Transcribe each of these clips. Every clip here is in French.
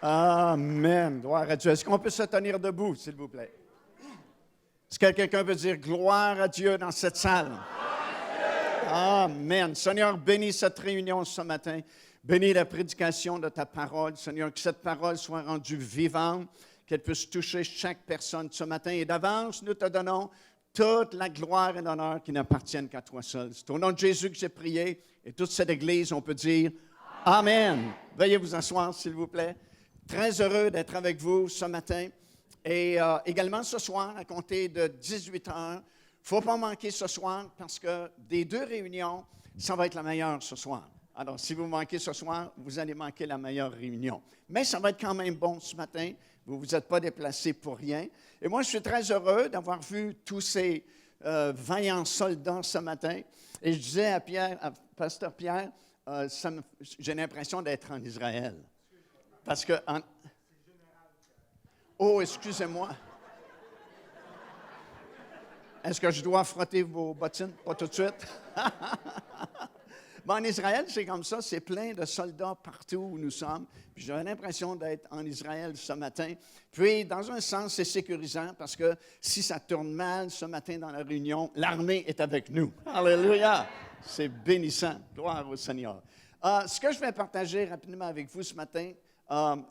Amen. Gloire à Dieu. Est-ce qu'on peut se tenir debout, s'il vous plaît? Est-ce que quelqu'un peut dire gloire à Dieu dans cette salle? Amen. Seigneur, bénis cette réunion ce matin. Bénis la prédication de ta parole. Seigneur, que cette parole soit rendue vivante, qu'elle puisse toucher chaque personne ce matin. Et d'avance, nous te donnons toute la gloire et l'honneur qui n'appartiennent qu'à toi seul. C'est au nom de Jésus que j'ai prié. Et toute cette Église, on peut dire Amen. Veuillez vous asseoir, s'il vous plaît. Très heureux d'être avec vous ce matin. Et également ce soir, à compter de 18 heures, il ne faut pas manquer ce soir parce que des deux réunions, ça va être la meilleure ce soir. Alors, si vous manquez ce soir, vous allez manquer la meilleure réunion. Mais ça va être quand même bon ce matin. Vous ne vous êtes pas déplacés pour rien. Et moi, je suis très heureux d'avoir vu tous ces vaillants soldats ce matin. Et je disais à Pasteur Pierre, j'ai l'impression d'être en Israël. Parce que... Oh, excusez-moi. Est-ce que je dois frotter vos bottines? Pas tout de suite. En Israël, c'est comme ça. C'est plein de soldats partout où nous sommes. Puis j'ai l'impression d'être en Israël ce matin. Puis, dans un sens, c'est sécurisant parce que si ça tourne mal ce matin dans la réunion, l'armée est avec nous. Alléluia! C'est bénissant. Gloire au Seigneur. Ce que je vais partager rapidement avec vous ce matin,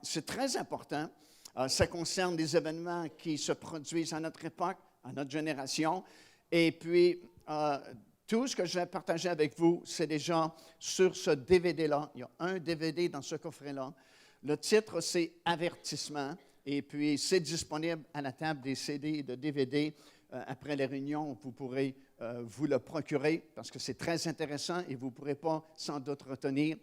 c'est très important. Ça concerne des événements qui se produisent à notre époque, à notre génération. Et puis, tout ce que je vais partager avec vous, c'est déjà sur ce DVD-là. Il y a un DVD dans ce coffret-là. Le titre, c'est « Avertissement ». Et puis, c'est disponible à la table des CD et de DVD. Après les réunions, vous pourrez vous le procurer parce que c'est très intéressant et vous ne pourrez pas sans doute retenir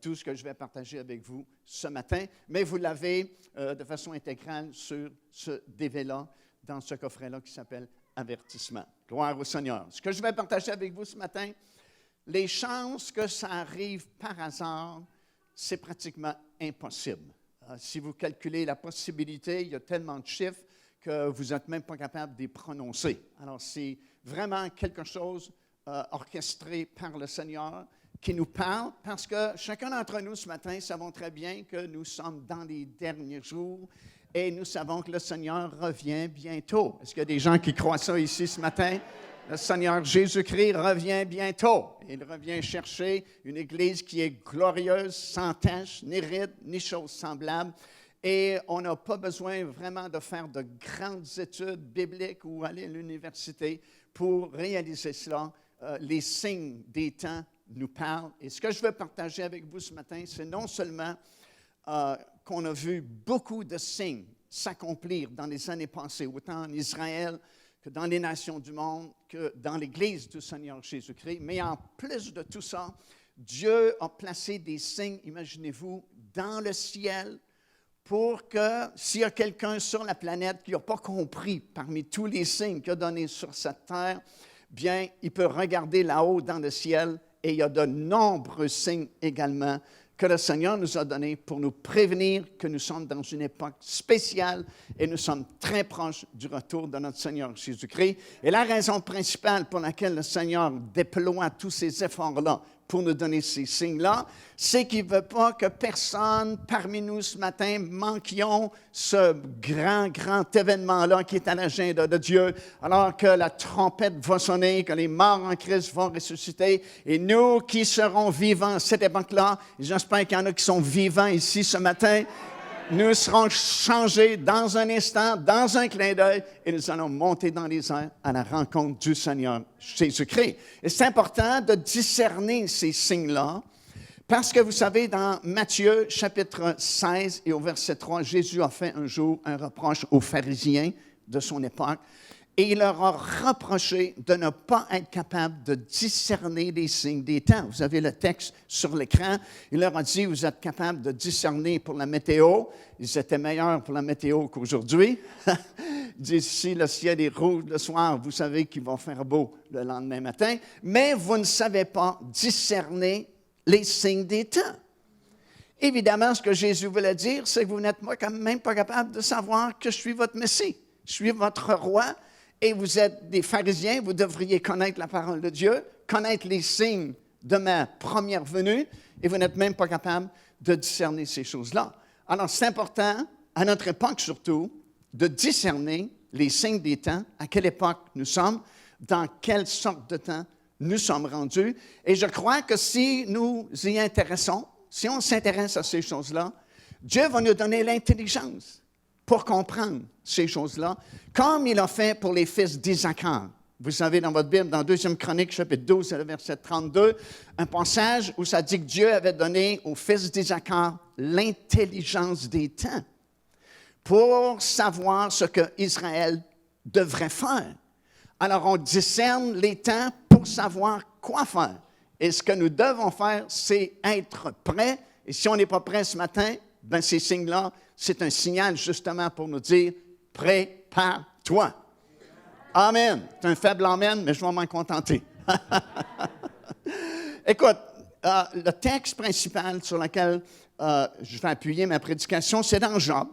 tout ce que je vais partager avec vous ce matin. Mais vous l'avez de façon intégrale sur ce DVD-là, dans ce coffret-là qui s'appelle « Avertissement ». Gloire au Seigneur. Ce que je vais partager avec vous ce matin, les chances que ça arrive par hasard, c'est pratiquement impossible. Si vous calculez la possibilité, il y a tellement de chiffres que vous n'êtes même pas capable de les prononcer. Alors, c'est vraiment quelque chose orchestré par le Seigneur qui nous parle parce que chacun d'entre nous ce matin savons très bien que nous sommes dans les derniers jours et nous savons que le Seigneur revient bientôt. Est-ce qu'il y a des gens qui croient ça ici ce matin? Le Seigneur Jésus-Christ revient bientôt. Il revient chercher une Église qui est glorieuse, sans tache, ni ride, ni chose semblable. Et on n'a pas besoin vraiment de faire de grandes études bibliques ou aller à l'université pour réaliser cela. Les signes des temps nous parlent. Et ce que je veux partager avec vous ce matin, c'est non seulement qu'on a vu beaucoup de signes s'accomplir dans les années passées, autant en Israël que dans les nations du monde, que dans l'Église du Seigneur Jésus-Christ. Mais en plus de tout ça, Dieu a placé des signes, imaginez-vous, dans le ciel pour que s'il y a quelqu'un sur la planète qui n'a pas compris parmi tous les signes qu'il a donnés sur cette terre, bien, il peut regarder là-haut dans le ciel et il y a de nombreux signes également que le Seigneur nous a donnés pour nous prévenir que nous sommes dans une époque spéciale et nous sommes très proches du retour de notre Seigneur Jésus-Christ. Et la raison principale pour laquelle le Seigneur déploie tous ces efforts-là pour nous donner ces signes-là, c'est qu'il ne veut pas que personne parmi nous ce matin manquions ce grand événement-là qui est à l'agenda de Dieu, alors que la trompette va sonner, que les morts en Christ vont ressusciter, et nous qui serons vivants à cette époque-là, j'espère qu'il y en a qui sont vivants ici ce matin, nous serons changés dans un instant, dans un clin d'œil, et nous allons monter dans les airs à la rencontre du Seigneur Jésus-Christ. Et c'est important de discerner ces signes-là, parce que vous savez, dans Matthieu, chapitre 16 et au verset 3, Jésus a fait un jour un reproche aux pharisiens de son époque, et il leur a reproché de ne pas être capable de discerner les signes des temps. Vous avez le texte sur l'écran. Il leur a dit, vous êtes capable de discerner pour la météo. Ils étaient meilleurs pour la météo qu'aujourd'hui. Il dit, si le ciel est rouge le soir, vous savez qu'il va faire beau le lendemain matin. Mais vous ne savez pas discerner les signes des temps. Évidemment, ce que Jésus voulait dire, c'est que vous n'êtes même pas capable de savoir que je suis votre Messie. Je suis votre roi. Et vous êtes des pharisiens, vous devriez connaître la parole de Dieu, connaître les signes de ma première venue, et vous n'êtes même pas capable de discerner ces choses-là. Alors, c'est important, à notre époque surtout, de discerner les signes des temps, à quelle époque nous sommes, dans quelle sorte de temps nous sommes rendus. Et je crois que si nous y intéressons, si on s'intéresse à ces choses-là, Dieu va nous donner l'intelligence pour comprendre ces choses-là, comme il a fait pour les fils d'Isaacar. Vous savez, dans votre Bible, dans 2 Chroniques, chapitre 12, le verset 32, un passage où ça dit que Dieu avait donné aux fils d'Isaacar l'intelligence des temps pour savoir ce que Israël devrait faire. Alors, on discerne les temps pour savoir quoi faire. Et ce que nous devons faire, c'est être prêts. Et si on n'est pas prêt ce matin, bien, ces signes-là, c'est un signal justement pour nous dire « Prépare-toi ». Amen. C'est un faible amen, mais je vais m'en contenter. Écoute, le texte principal sur lequel je vais appuyer ma prédication, c'est dans Job,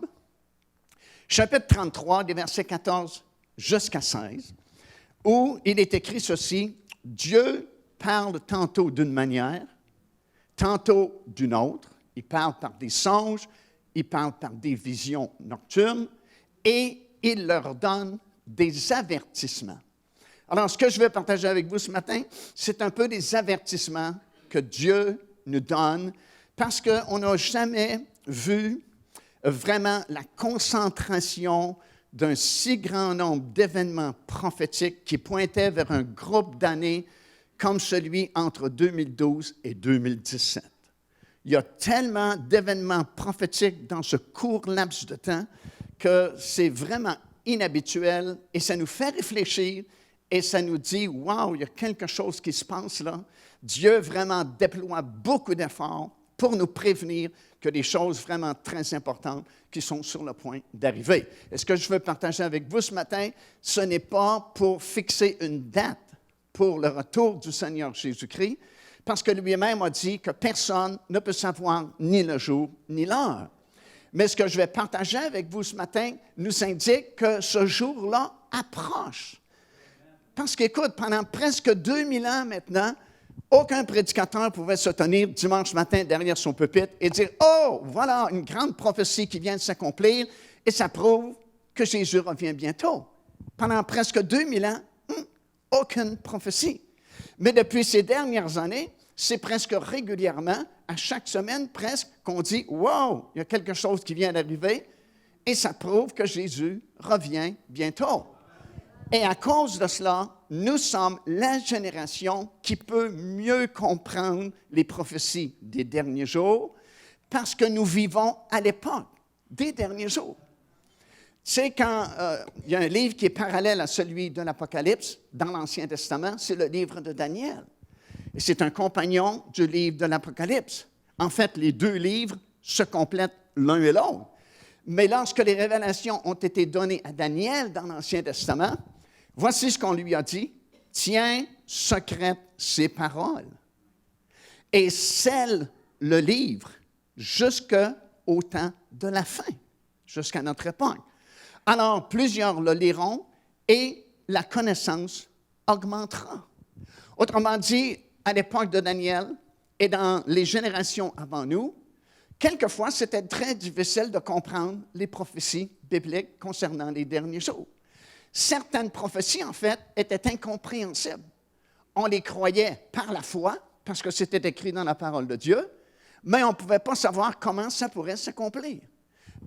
chapitre 33, des versets 14 jusqu'à 16, où il est écrit ceci, « Dieu parle tantôt d'une manière, tantôt d'une autre. Il parle par des songes, il parle par des visions nocturnes, et il leur donne des avertissements. » Alors, ce que je vais partager avec vous ce matin, c'est un peu des avertissements que Dieu nous donne, parce qu'on n'a jamais vu vraiment la concentration d'un si grand nombre d'événements prophétiques qui pointaient vers un groupe d'années comme celui entre 2012 et 2017. Il y a tellement d'événements prophétiques dans ce court laps de temps que c'est vraiment inhabituel et ça nous fait réfléchir et ça nous dit « Wow, il y a quelque chose qui se passe là. » Dieu vraiment déploie beaucoup d'efforts pour nous prévenir que des choses vraiment très importantes qui sont sur le point d'arriver. Et ce que je veux partager avec vous ce matin, ce n'est pas pour fixer une date pour le retour du Seigneur Jésus-Christ, parce que lui-même a dit que personne ne peut savoir ni le jour ni l'heure. Mais ce que je vais partager avec vous ce matin nous indique que ce jour-là approche. Parce qu'écoute, pendant presque 2000 ans maintenant, aucun prédicateur pouvait se tenir dimanche matin derrière son pupitre et dire « Oh, voilà une grande prophétie qui vient de s'accomplir et ça prouve que Jésus revient bientôt. » Pendant presque 2000 ans, aucune prophétie. Mais depuis ces dernières années, c'est presque régulièrement, à chaque semaine presque, qu'on dit « Wow, il y a quelque chose qui vient d'arriver et ça prouve que Jésus revient bientôt. » Et à cause de cela, nous sommes la génération qui peut mieux comprendre les prophéties des derniers jours parce que nous vivons à l'époque des derniers jours. Tu sais, quand il y a un livre qui est parallèle à celui de l'Apocalypse dans l'Ancien Testament, c'est le livre de Daniel. Et c'est un compagnon du livre de l'Apocalypse. En fait, les deux livres se complètent l'un et l'autre. Mais lorsque les révélations ont été données à Daniel dans l'Ancien Testament, voici ce qu'on lui a dit. « Tiens secrète ces paroles et scelle le livre jusqu'au temps de la fin, jusqu'à notre époque. Alors, plusieurs le liront et la connaissance augmentera. » Autrement dit, à l'époque de Daniel et dans les générations avant nous, quelquefois, c'était très difficile de comprendre les prophéties bibliques concernant les derniers jours. Certaines prophéties, en fait, étaient incompréhensibles. On les croyait par la foi, parce que c'était écrit dans la parole de Dieu, mais on ne pouvait pas savoir comment ça pourrait s'accomplir.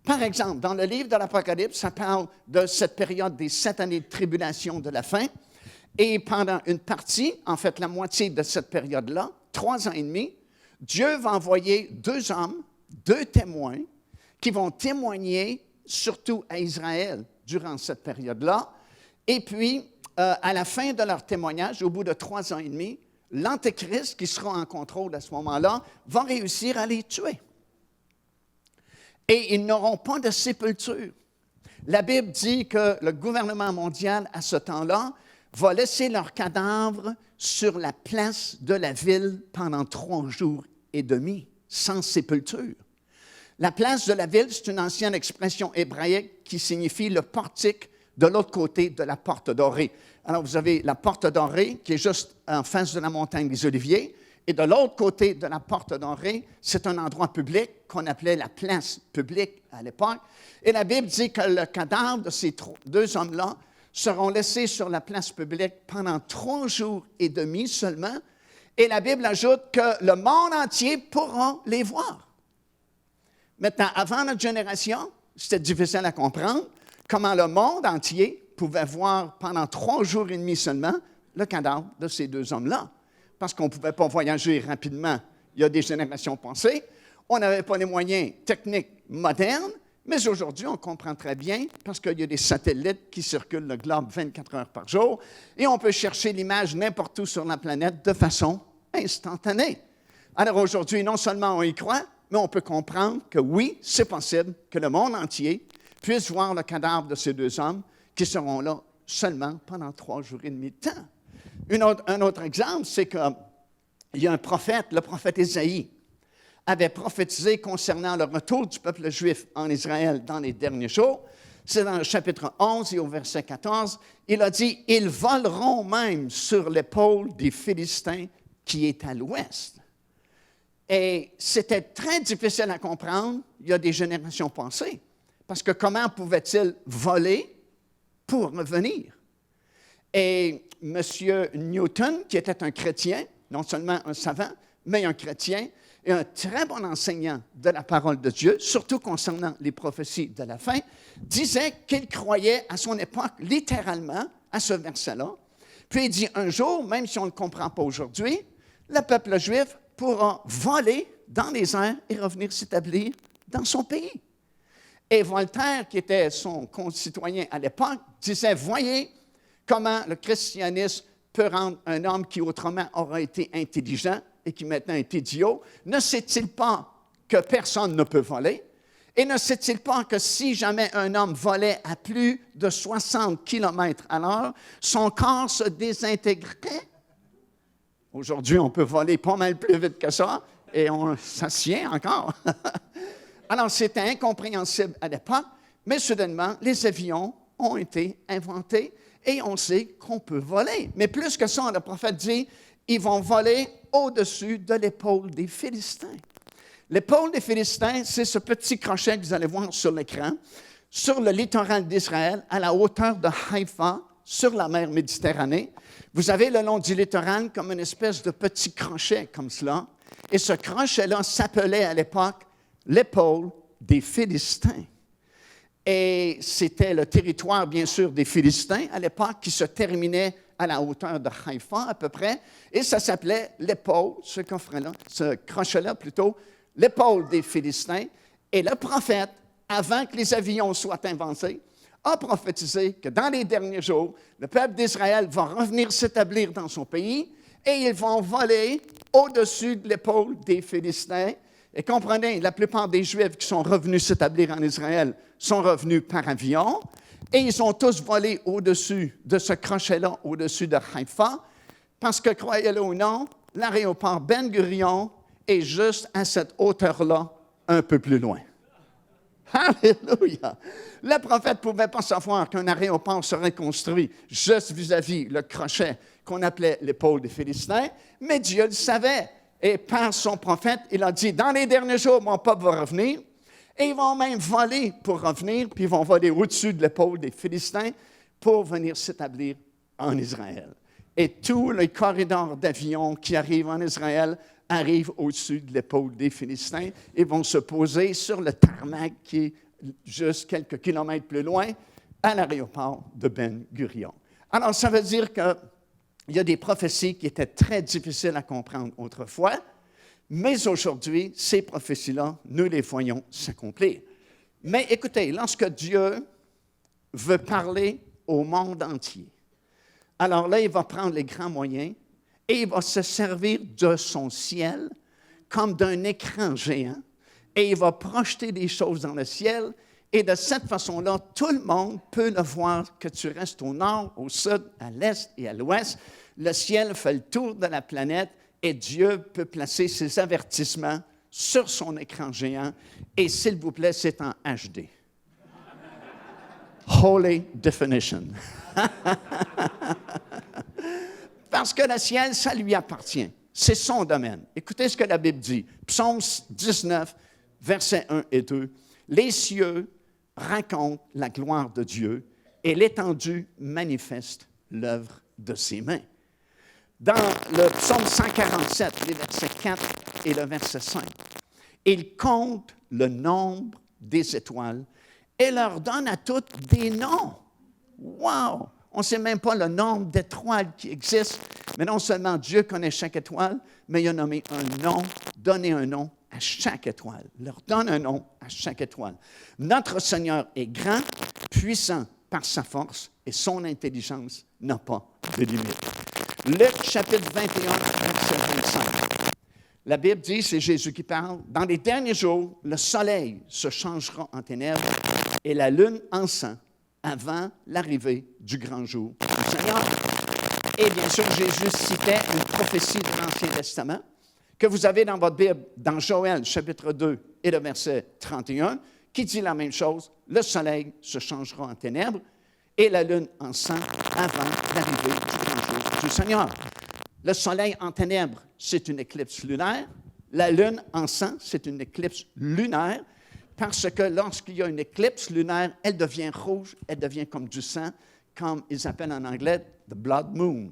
Par exemple, dans le livre de l'Apocalypse, ça parle de cette période des 7 années de tribulation de la fin, et pendant une partie, en fait la moitié de cette période-là, 3 ans et demi, Dieu va envoyer 2 hommes, 2 témoins, qui vont témoigner surtout à Israël durant cette période-là. Et puis, à la fin de leur témoignage, au bout de 3 ans et demi, l'Antéchrist, qui sera en contrôle à ce moment-là, va réussir à les tuer. Et ils n'auront pas de sépulture. La Bible dit que le gouvernement mondial, à ce temps-là, va laisser leurs cadavres sur la place de la ville pendant 3 jours et demi, sans sépulture. La place de la ville, c'est une ancienne expression hébraïque qui signifie le portique de l'autre côté de la porte dorée. Alors, vous avez la porte dorée qui est juste en face de la montagne des Oliviers, Et de l'autre côté de la porte d'entrée, c'est un endroit public qu'on appelait la place publique à l'époque. Et la Bible dit que le cadavre de ces deux hommes-là seront laissés sur la place publique pendant 3 jours et demi seulement. Et la Bible ajoute que le monde entier pourra les voir. Maintenant, avant notre génération, c'était difficile à comprendre comment le monde entier pouvait voir pendant 3 jours et demi seulement le cadavre de ces deux hommes-là. Parce qu'on ne pouvait pas voyager rapidement il y a des générations passées. On n'avait pas les moyens techniques modernes, mais aujourd'hui, on comprend très bien parce qu'il y a des satellites qui circulent le globe 24 heures par jour et on peut chercher l'image n'importe où sur la planète de façon instantanée. Alors aujourd'hui, non seulement on y croit, mais on peut comprendre que oui, c'est possible que le monde entier puisse voir le cadavre de ces deux hommes qui seront là seulement pendant 3 jours et demi de temps. Un autre exemple, c'est qu'il y a un prophète, le prophète Ésaïe, avait prophétisé concernant le retour du peuple juif en Israël dans les derniers jours. C'est dans le chapitre 11 et au verset 14. Il a dit « Ils voleront même sur l'épaule des Philistins qui est à l'ouest. » Et c'était très difficile à comprendre il y a des générations passées. Parce que comment pouvaient-ils voler pour revenir? Et M. Newton, qui était un chrétien, non seulement un savant, mais un chrétien, et un très bon enseignant de la parole de Dieu, surtout concernant les prophéties de la fin, disait qu'il croyait à son époque littéralement à ce verset-là. Puis il dit, un jour, même si on ne le comprend pas aujourd'hui, le peuple juif pourra voler dans les airs et revenir s'établir dans son pays. Et Voltaire, qui était son concitoyen à l'époque, disait, voyez comment le christianisme peut rendre un homme qui autrement aurait été intelligent et qui maintenant est idiot. Ne sait-il pas que personne ne peut voler? Et ne sait-il pas que si jamais un homme volait à plus de 60 km à l'heure, son corps se désintégrerait? Aujourd'hui, on peut voler pas mal plus vite que ça et ça se tient encore. Alors, c'était incompréhensible à l'époque, mais soudainement, les avions ont été inventés et on sait qu'on peut voler. Mais plus que ça, le prophète dit, ils vont voler au-dessus de l'épaule des Philistins. L'épaule des Philistins, c'est ce petit crochet que vous allez voir sur l'écran, sur le littoral d'Israël, à la hauteur de Haïfa, sur la mer Méditerranée. Vous avez le long du littoral comme une espèce de petit crochet comme cela. Et ce crochet-là s'appelait à l'époque l'épaule des Philistins. Et c'était le territoire, bien sûr, des Philistins à l'époque qui se terminait à la hauteur de Haïfa à peu près. Et ça s'appelait l'épaule, ce crochet-là plutôt, l'épaule des Philistins. Et le prophète, avant que les avions soient inventés, a prophétisé que dans les derniers jours, le peuple d'Israël va revenir s'établir dans son pays et ils vont voler au-dessus de l'épaule des Philistins. Et comprenez, la plupart des Juifs qui sont revenus s'établir en Israël sont revenus par avion et ils ont tous volé au-dessus de ce crochet-là, au-dessus de Haïfa, parce que, croyez-le ou non, l'aéroport Ben Gurion est juste à cette hauteur-là, un peu plus loin. Alléluia! Le prophète ne pouvait pas savoir qu'un aéroport serait construit juste vis-à-vis le crochet qu'on appelait l'épaule des Philistins, mais Dieu le savait. Et par son prophète, il a dit, dans les derniers jours, mon peuple va revenir, et ils vont même voler pour revenir, puis ils vont voler au-dessus de l'épaule des Philistins pour venir s'établir en Israël. Et tous les corridors d'avions qui arrivent en Israël arrivent au-dessus de l'épaule des Philistins et vont se poser sur le tarmac qui est juste quelques kilomètres plus loin, à l'aéroport de Ben Gurion. Alors, ça veut dire qu'il y a des prophéties qui étaient très difficiles à comprendre autrefois, mais aujourd'hui, ces prophéties-là, nous les voyons s'accomplir. Mais écoutez, lorsque Dieu veut parler au monde entier, alors là, il va prendre les grands moyens et il va se servir de son ciel comme d'un écran géant et il va projeter des choses dans le ciel et de cette façon-là, tout le monde peut le voir, que tu restes au nord, au sud, à l'est et à l'ouest. Le ciel fait le tour de la planète et Dieu peut placer ses avertissements sur son écran géant et s'il vous plaît, c'est en HD. Holy Definition. Parce que le ciel, ça lui appartient. C'est son domaine. Écoutez ce que la Bible dit. Psaume 19, versets 1 et 2. Les cieux racontent la gloire de Dieu et l'étendue manifeste l'œuvre de ses mains. Dans le psaume 147, les versets 4 et le verset 5, il compte le nombre des étoiles et leur donne à toutes des noms. Wow! On ne sait même pas le nombre d'étoiles qui existent, mais non seulement Dieu connaît chaque étoile, mais il a nommé un nom, donné un nom à chaque étoile. Il leur donne un nom à chaque étoile. Notre Seigneur est grand, puissant par sa force, et son intelligence n'a pas de limite. Luc, chapitre 21, verset 25. La Bible dit, c'est Jésus qui parle, « Dans les derniers jours, le soleil se changera en ténèbres et la lune en sang, avant l'arrivée du grand jour du Seigneur. » Et bien sûr, Jésus citait une prophétie de l'Ancien Testament que vous avez dans votre Bible, dans Joël, chapitre 2 et le verset 31, qui dit la même chose. Le soleil se changera en ténèbres et la lune en sang avant l'arrivée du grand jour du Seigneur. Le soleil en ténèbres, c'est une éclipse lunaire. La lune en sang, c'est une éclipse lunaire. Parce que lorsqu'il y a une éclipse lunaire, elle devient rouge, elle devient comme du sang, comme ils appellent en anglais « the blood moon ».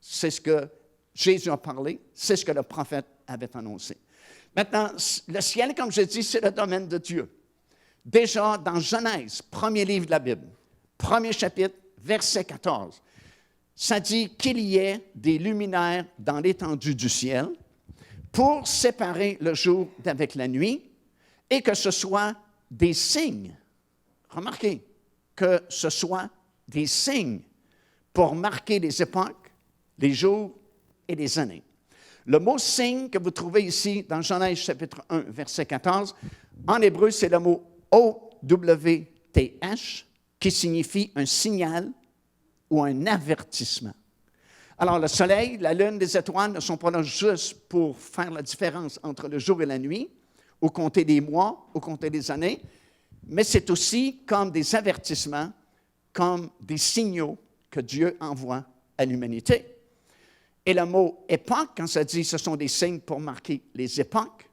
C'est ce que Jésus a parlé, c'est ce que le prophète avait annoncé. Maintenant, le ciel, comme je dis, c'est le domaine de Dieu. Déjà, dans Genèse, premier livre de la Bible, premier chapitre, verset 14, ça dit qu'il y ait des luminaires dans l'étendue du ciel pour séparer le jour d'avec la nuit, et que ce soit des signes. Remarquez, que ce soit des signes pour marquer les époques, les jours et les années. Le mot « signe » que vous trouvez ici dans Genèse chapitre 1, verset 14, en hébreu, c'est le mot « O-W-T-H » qui signifie un signal ou un avertissement. Alors, le soleil, la lune, les étoiles ne sont pas là juste pour faire la différence entre le jour et la nuit, au compter des mois, au compter des années, mais c'est aussi comme des avertissements, comme des signaux que Dieu envoie à l'humanité. Et le mot « époque », quand ça dit ce sont des signes pour marquer les époques,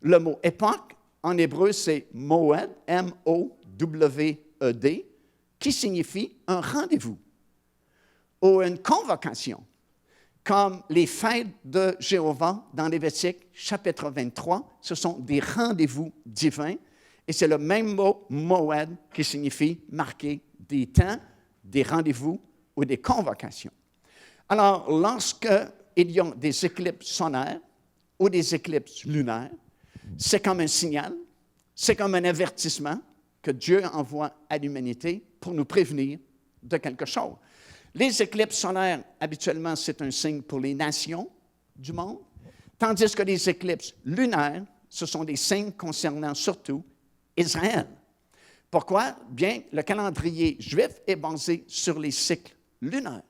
le mot « époque », en hébreu, c'est « moed », M-O-W-E-D, qui signifie un rendez-vous ou une convocation, comme les fêtes de Jéhovah dans Lévitique, chapitre 23, ce sont des rendez-vous divins, et c'est le même mot, moed, qui signifie marquer des temps, des rendez-vous ou des convocations. Alors, lorsqu'il y a des éclipses solaires ou des éclipses lunaires, c'est comme un signal, c'est comme un avertissement que Dieu envoie à l'humanité pour nous prévenir de quelque chose. Les éclipses solaires, habituellement, c'est un signe pour les nations du monde, tandis que les éclipses lunaires, ce sont des signes concernant surtout Israël. Pourquoi? Bien, le calendrier juif est basé sur les cycles lunaires.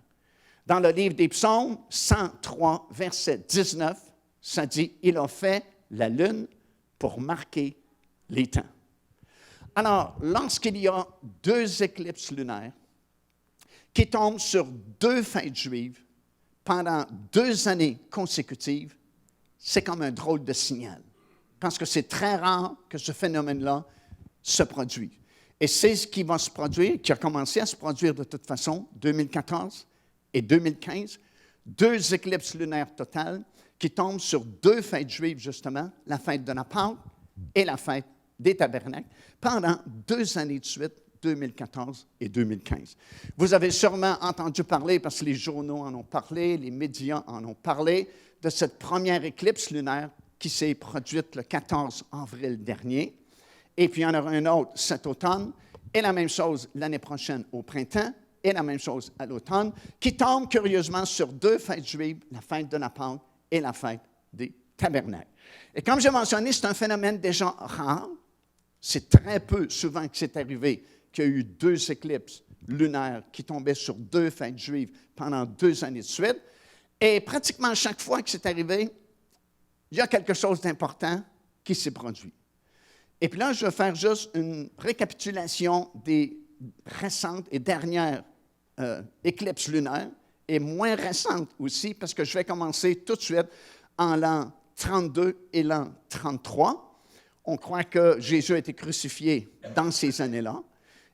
Dans le livre des Psaumes, 103, verset 19, ça dit « Il a fait la lune pour marquer les temps ». Alors, lorsqu'il y a deux éclipses lunaires qui tombent sur deux fêtes juives pendant 2 années consécutives, c'est comme un drôle de signal, parce que c'est très rare que ce phénomène-là se produise. Et c'est ce qui va se produire, qui a commencé à se produire de toute façon, 2014 et 2015, 2 éclipses lunaires totales qui tombent sur 2 fêtes juives, justement, la fête de la Pâque et la fête des Tabernacles, pendant 2 années de suite, 2014 et 2015. Vous avez sûrement entendu parler, parce que les journaux en ont parlé, les médias en ont parlé, de cette première éclipse lunaire qui s'est produite le 14 avril dernier. Et puis, il y en aura un autre cet automne, et la même chose l'année prochaine au printemps, et la même chose à l'automne, qui tombe curieusement sur 2 fêtes juives, la fête de la Pâque et la fête des Tabernacles. Et comme j'ai mentionné, c'est un phénomène déjà rare. C'est très peu souvent que c'est arrivé qu'il y a eu 2 éclipses lunaires qui tombaient sur 2 fêtes juives pendant 2 années de suite. Et pratiquement chaque fois que c'est arrivé, il y a quelque chose d'important qui s'est produit. Et puis là, je vais faire juste une récapitulation des récentes et dernières éclipses lunaires, et moins récentes aussi, parce que je vais commencer tout de suite en l'an 32 et l'an 33. On croit que Jésus a été crucifié dans ces années-là.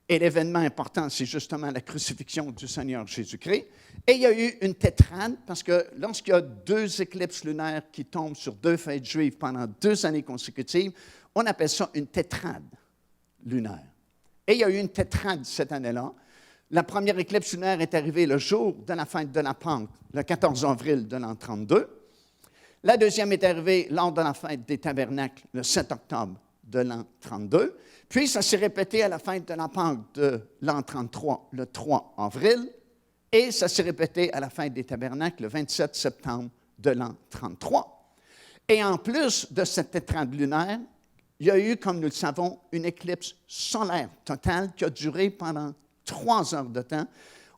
Et l'événement important, c'est justement la crucifixion du Seigneur Jésus-Christ. Et il y a eu une tétrade, parce que lorsqu'il y a 2 éclipses lunaires qui tombent sur 2 fêtes juives pendant 2 années consécutives, on appelle ça une tétrade lunaire. Et il y a eu une tétrade cette année-là. La première éclipse lunaire est arrivée le jour de la fête de la Pâque, le 14 avril de l'an 32. La deuxième est arrivée lors de la fête des Tabernacles, le 7 octobre de l'an 32. Puis, ça s'est répété à la fête de la Pâque de l'an 33, le 3 avril. Et ça s'est répété à la fête des Tabernacles, le 27 septembre de l'an 33. Et en plus de cette tétrade lunaire, il y a eu, comme nous le savons, une éclipse solaire totale qui a duré pendant 3 heures de temps.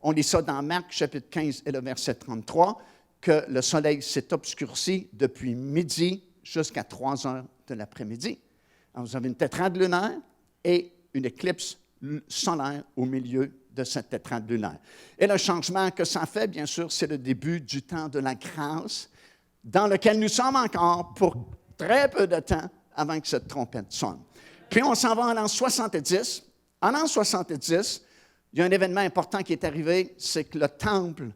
On lit ça dans Marc, chapitre 15 et le verset 33, que le soleil s'est obscurci depuis midi jusqu'à 3 heures de l'après-midi. Alors, vous avez une tétrade lunaire et une éclipse solaire au milieu de cette tétrade lunaire. Et le changement que ça fait, bien sûr, c'est le début du temps de la grâce, dans lequel nous sommes encore pour très peu de temps avant que cette trompette sonne. Puis on s'en va en l'an 70. En l'an 70, il y a un événement important qui est arrivé, c'est que le temple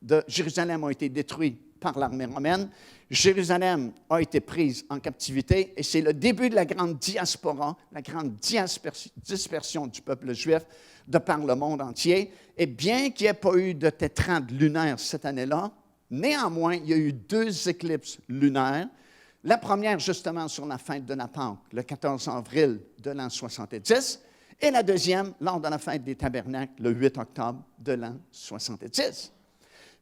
de Jérusalem a été détruit par l'armée romaine. Jérusalem a été prise en captivité et c'est le début de la grande diaspora, la grande dispersion du peuple juif de par le monde entier. Et bien qu'il n'y ait pas eu de tétrade lunaire cette année-là, néanmoins, il y a eu 2 éclipses lunaires. La première, justement, sur la fête de la Pâque, le 14 avril de l'an 70, et la deuxième, lors de la fête des Tabernacles, le 8 octobre de l'an 70.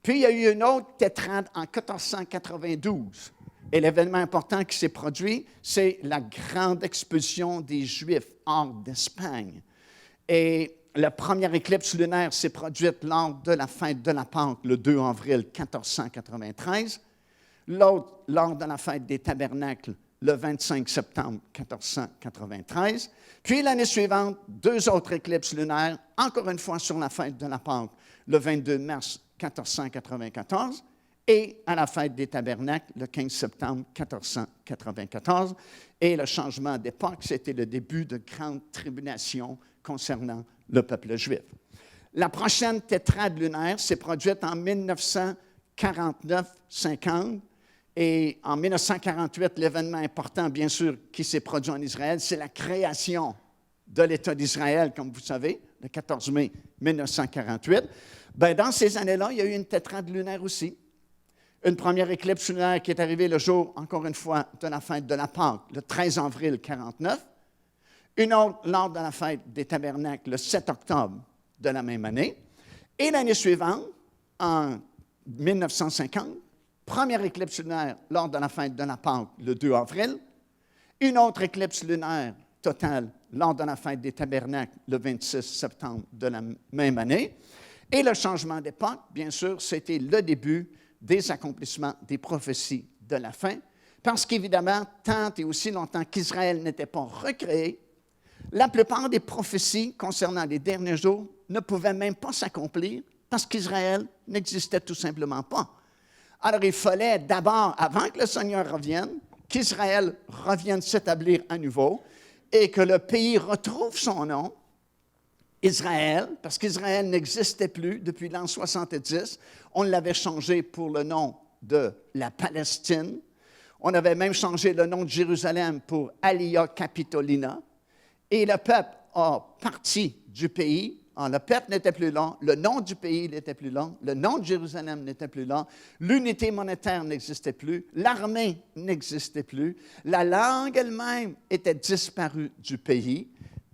Puis, il y a eu une autre tétrade en 1492. Et l'événement important qui s'est produit, c'est la grande expulsion des Juifs hors d'Espagne. Et la première éclipse lunaire s'est produite lors de la fête de la Pâque, le 2 avril 1493. L'autre, lors de la fête des Tabernacles, le 25 septembre 1493. Puis, l'année suivante, 2 autres éclipses lunaires, encore une fois sur la fête de la Pâque, le 22 mars 1494, et à la fête des Tabernacles, le 15 septembre 1494. Et le changement d'époque, c'était le début de grandes tribulations concernant le peuple juif. La prochaine tétrade lunaire s'est produite en 1949-50. Et en 1948, l'événement important, bien sûr, qui s'est produit en Israël, c'est la création de l'État d'Israël, comme vous savez, le 14 mai 1948. Bien, dans ces années-là, il y a eu une tétrade lunaire aussi. Une première éclipse lunaire qui est arrivée le jour, encore une fois, de la fête de la Pâque, le 13 avril 1949. Une autre lors de la fête des Tabernacles, le 7 octobre de la même année. Et l'année suivante, en 1950, première éclipse lunaire lors de la fête de la Pâque, le 2 avril. Une autre éclipse lunaire totale lors de la fête des Tabernacles, le 26 septembre de la même année. Et le changement d'époque, bien sûr, c'était le début des accomplissements des prophéties de la fin, parce qu'évidemment, tant et aussi longtemps qu'Israël n'était pas recréé, la plupart des prophéties concernant les derniers jours ne pouvaient même pas s'accomplir parce qu'Israël n'existait tout simplement pas. Alors, il fallait d'abord, avant que le Seigneur revienne, qu'Israël revienne s'établir à nouveau et que le pays retrouve son nom, Israël, parce qu'Israël n'existait plus depuis l'an 70. On l'avait changé pour le nom de la Palestine. On avait même changé le nom de Jérusalem pour Alia Capitolina. Et le peuple a parti du pays. Le peuple n'était plus là, le nom du pays n'était plus là, le nom de Jérusalem n'était plus là, l'unité monétaire n'existait plus, l'armée n'existait plus, la langue elle-même était disparue du pays.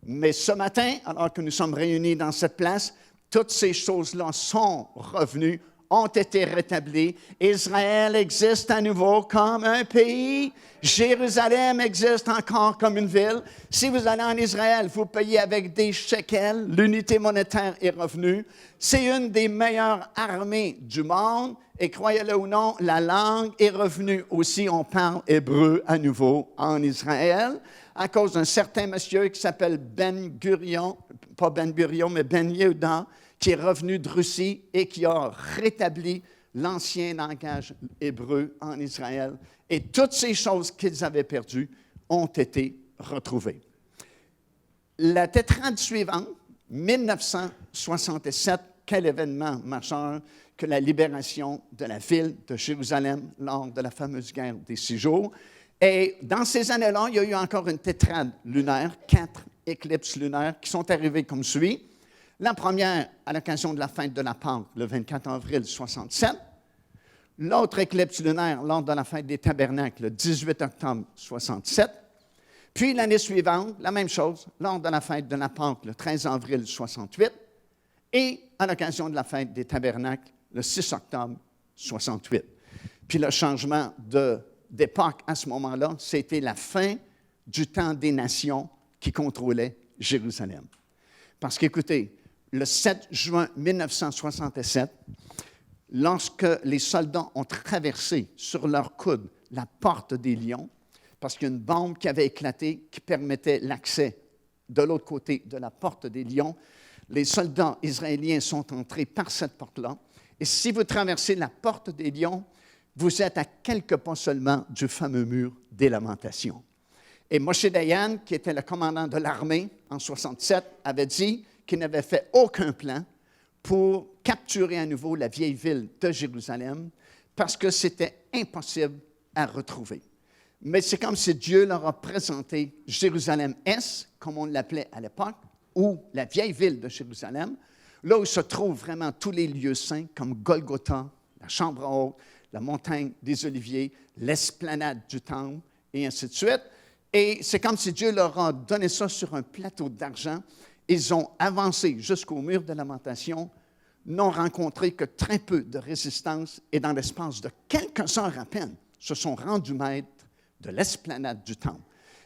Mais ce matin, alors que nous sommes réunis dans cette place, toutes ces choses-là sont revenues, ont été rétablies. Israël existe à nouveau comme un pays. Jérusalem existe encore comme une ville. Si vous allez en Israël, vous payez avec des shekels. L'unité monétaire est revenue. C'est une des meilleures armées du monde. Et croyez-le ou non, la langue est revenue aussi. On parle hébreu à nouveau en Israël à cause d'un certain monsieur qui s'appelle Ben Gurion, pas Ben Gurion, mais Ben Yehuda, qui est revenu de Russie et qui a rétabli l'ancien langage hébreu en Israël, et toutes ces choses qu'ils avaient perdues ont été retrouvées. La tétrade suivante, 1967, quel événement majeur que la libération de la ville de Jérusalem lors de la fameuse guerre des 6 jours. Et dans ces années-là, il y a eu encore une tétrade lunaire, 4 éclipses lunaires qui sont arrivées comme suit. La première, à l'occasion de la fête de la Pâque, le 24 avril 67. L'autre éclipse lunaire, lors de la fête des Tabernacles, le 18 octobre 67. Puis l'année suivante, la même chose, lors de la fête de la Pâque, le 13 avril 68. Et à l'occasion de la fête des Tabernacles, le 6 octobre 68. Puis le changement d'époque à ce moment-là, c'était la fin du temps des nations qui contrôlaient Jérusalem. Parce qu'écoutez, le 7 juin 1967, lorsque les soldats ont traversé sur leurs coudes la porte des Lions, parce qu'il y a une bombe qui avait éclaté qui permettait l'accès de l'autre côté de la porte des Lions, les soldats israéliens sont entrés par cette porte-là. Et si vous traversez la porte des Lions, vous êtes à quelques pas seulement du fameux mur des Lamentations. Et Moshe Dayan, qui était le commandant de l'armée en 1967, avait dit qu'il n'avait fait aucun plan pour capturer à nouveau la vieille ville de Jérusalem parce que c'était impossible à retrouver. Mais c'est comme si Dieu leur a présenté Jérusalem-Est, comme on l'appelait à l'époque, ou la vieille ville de Jérusalem, là où se trouvent vraiment tous les lieux saints, comme Golgotha, la chambre haute, la montagne des Oliviers, l'esplanade du Temple, et ainsi de suite. Et c'est comme si Dieu leur a donné ça sur un plateau d'argent. Ils ont avancé jusqu'au mur de Lamentation, n'ont rencontré que très peu de résistance, et dans l'espace de quelques heures à peine, se sont rendus maîtres de l'esplanade du Temple.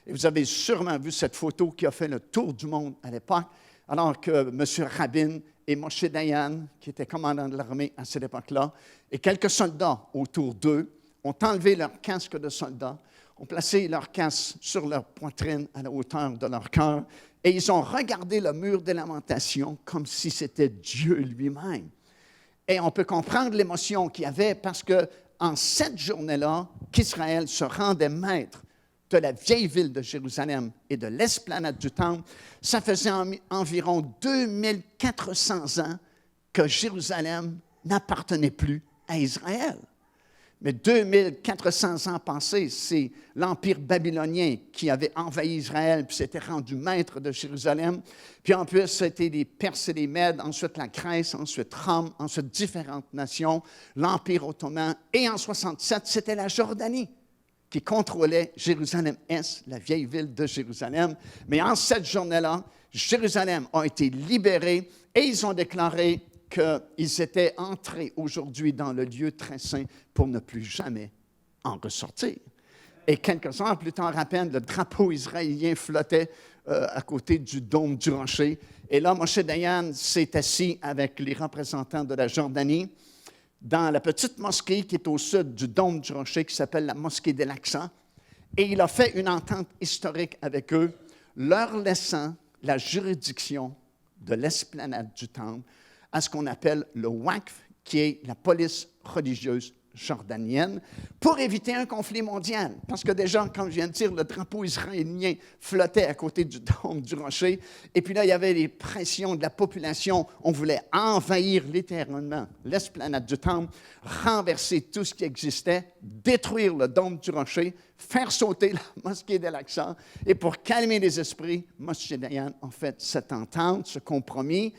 Et vous avez sûrement vu cette photo qui a fait le tour du monde à l'époque, alors que M. Rabin et Moshe Dayan, qui était commandant de l'armée à cette époque-là, et quelques soldats autour d'eux, ont enlevé leur casque de soldats, ont placé leur casque sur leur poitrine à la hauteur de leur cœur, et ils ont regardé le mur des Lamentations comme si c'était Dieu lui-même. Et on peut comprendre l'émotion qu'il y avait parce qu'en cette journée-là, qu'Israël se rendait maître de la vieille ville de Jérusalem et de l'esplanade du Temple, ça faisait environ 2400 ans que Jérusalem n'appartenait plus à Israël. Mais 2400 ans passés, c'est l'Empire babylonien qui avait envahi Israël puis s'était rendu maître de Jérusalem. Puis en plus, c'était les Perses et les Mèdes, ensuite la Grèce, ensuite Rome, ensuite différentes nations, l'Empire ottoman. Et en 67, c'était la Jordanie qui contrôlait Jérusalem-Est, la vieille ville de Jérusalem. Mais en cette journée-là, Jérusalem a été libérée et ils ont déclaré qu'ils étaient entrés aujourd'hui dans le lieu très saint pour ne plus jamais en ressortir. Et quelques heures plus tard à peine, le drapeau israélien flottait à côté du dôme du rocher. Et là, Moshe Dayan s'est assis avec les représentants de la Jordanie dans la petite mosquée qui est au sud du dôme du rocher, qui s'appelle la mosquée d'El-Aqsa. Et il a fait une entente historique avec eux, leur laissant la juridiction de l'esplanade du Temple à ce qu'on appelle le Waqf, qui est la police religieuse jordanienne, pour éviter un conflit mondial. Parce que déjà, comme je viens de dire, le drapeau israélien flottait à côté du dôme du rocher. Et puis là, il y avait les pressions de la population. On voulait envahir littéralement l'esplanade du Temple, renverser tout ce qui existait, détruire le dôme du rocher, faire sauter la mosquée d'El-Aqsa. Et pour calmer les esprits, Moshe Dayan a fait cette entente, ce compromis,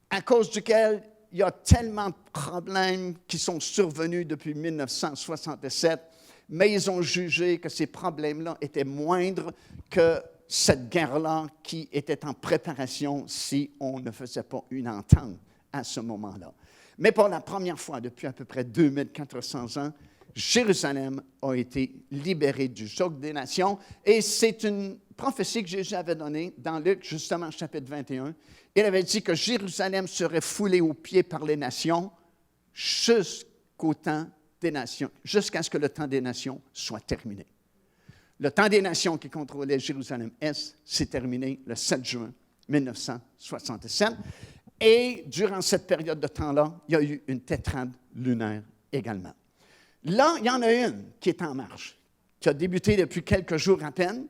à cause duquel il y a tellement de problèmes qui sont survenus depuis 1967, mais ils ont jugé que ces problèmes-là étaient moindres que cette guerre-là qui était en préparation si on ne faisait pas une entente à ce moment-là. Mais pour la première fois depuis à peu près 2400 ans, Jérusalem a été libérée du joug des nations et c'est une prophétie que Jésus avait donnée dans Luc, justement, chapitre 21. Il avait dit que Jérusalem serait foulée aux pieds par les nations jusqu'au temps des nations, jusqu'à ce que le temps des nations soit terminé. Le temps des nations qui contrôlait Jérusalem-Est s'est terminé le 7 juin 1967. Et durant cette période de temps-là, il y a eu une tétrade lunaire également. Là, il y en a une qui est en marche, qui a débuté depuis quelques jours à peine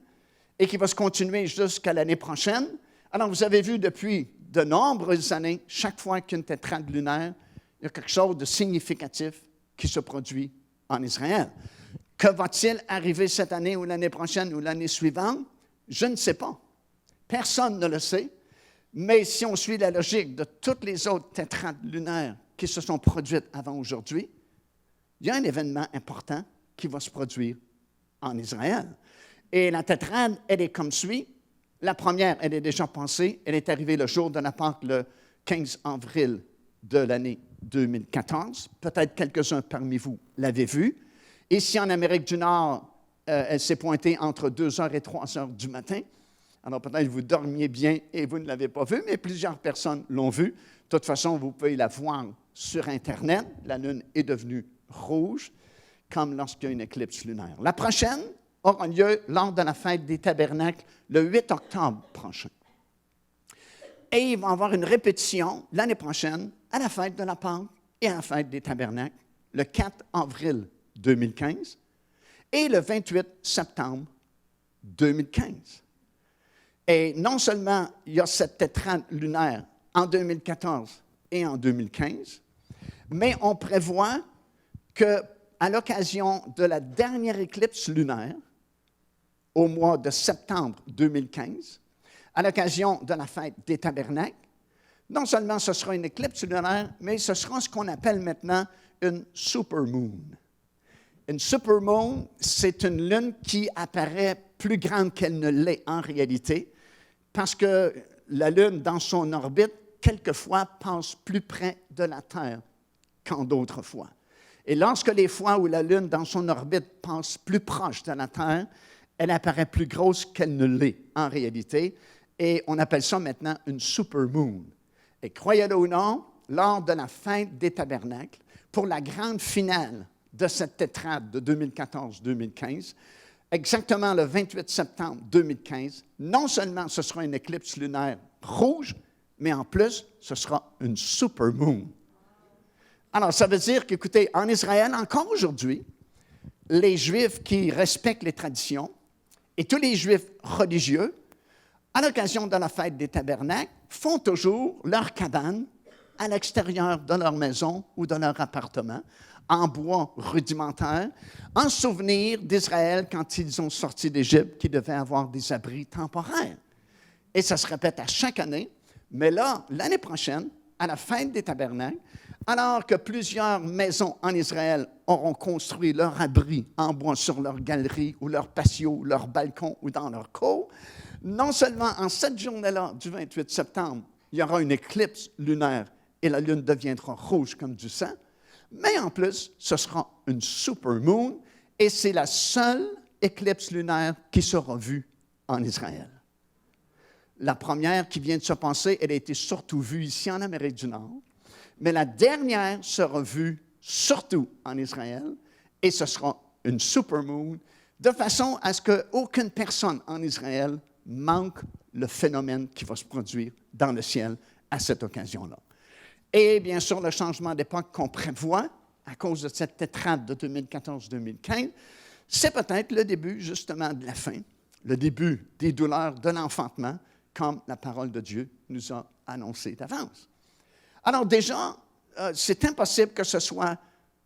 et qui va se continuer jusqu'à l'année prochaine. Alors, vous avez vu depuis de nombreuses années, chaque fois qu'une tétrade lunaire, il y a quelque chose de significatif qui se produit en Israël. Que va-t-il arriver cette année ou l'année prochaine ou l'année suivante? Je ne sais pas. Personne ne le sait. Mais si on suit la logique de toutes les autres tétrades lunaires qui se sont produites avant aujourd'hui, il y a un événement important qui va se produire en Israël. Et la tétrade, elle est comme suit. La première, elle est déjà passée. Elle est arrivée le jour de la Pâque, le 15 avril de l'année 2014. Peut-être quelques-uns parmi vous l'avaient vue. Ici, en Amérique du Nord, elle s'est pointée entre 2h et 3h du matin. Alors, peut-être vous dormiez bien et vous ne l'avez pas vue, mais plusieurs personnes l'ont vue. De toute façon, vous pouvez la voir sur Internet. La Lune est devenue rouge, comme lorsqu'il y a une éclipse lunaire. La prochaine aura lieu lors de la fête des Tabernacles, le 8 octobre prochain. Et il va y avoir une répétition l'année prochaine à la fête de la Pâque et à la fête des Tabernacles, le 4 avril 2015 et le 28 septembre 2015. Et non seulement il y a cette tétrade lunaire en 2014 et en 2015, mais on prévoit qu'à l'occasion de la dernière éclipse lunaire, au mois de septembre 2015, à l'occasion de la fête des Tabernacles, non seulement ce sera une éclipse lunaire, mais ce sera ce qu'on appelle maintenant une supermoon. Une supermoon, c'est une lune qui apparaît plus grande qu'elle ne l'est en réalité, parce que la Lune, dans son orbite, quelquefois passe plus près de la Terre qu'en d'autres fois. Et lorsque les fois où la Lune, dans son orbite, passe plus proche de la Terre, elle apparaît plus grosse qu'elle ne l'est en réalité, et on appelle ça maintenant une supermoon. Et croyez-le ou non, lors de la fête des Tabernacles, pour la grande finale de cette tétrade de 2014-2015, exactement le 28 septembre 2015, non seulement ce sera une éclipse lunaire rouge, mais en plus, ce sera une supermoon. Alors, ça veut dire qu'écoutez, en Israël, encore aujourd'hui, les Juifs qui respectent les traditions et tous les Juifs religieux, à l'occasion de la fête des Tabernacles, font toujours leur cabane à l'extérieur de leur maison ou de leur appartement, en bois rudimentaire, en souvenir d'Israël quand ils ont sorti d'Égypte, qui devaient avoir des abris temporaires. Et ça se répète à chaque année, mais là, l'année prochaine, à la fête des Tabernacles, alors que plusieurs maisons en Israël auront construit leur abri en bois sur leur galerie ou leur patio, leur balcon ou dans leur cour, non seulement en cette journée-là, du 28 septembre, il y aura une éclipse lunaire et la Lune deviendra rouge comme du sang, mais en plus, ce sera une supermoon et c'est la seule éclipse lunaire qui sera vue en Israël. La première qui vient de se passer, elle a été surtout vue ici en Amérique du Nord, mais la dernière sera vue surtout en Israël et ce sera une supermoon de façon à ce qu'aucune personne en Israël manque le phénomène qui va se produire dans le ciel à cette occasion-là. Et bien sûr, le changement d'époque qu'on prévoit à cause de cette tétrade de 2014-2015, c'est peut-être le début justement de la fin, le début des douleurs de l'enfantement, comme la parole de Dieu nous a annoncé d'avance. Alors déjà, c'est impossible que ce soit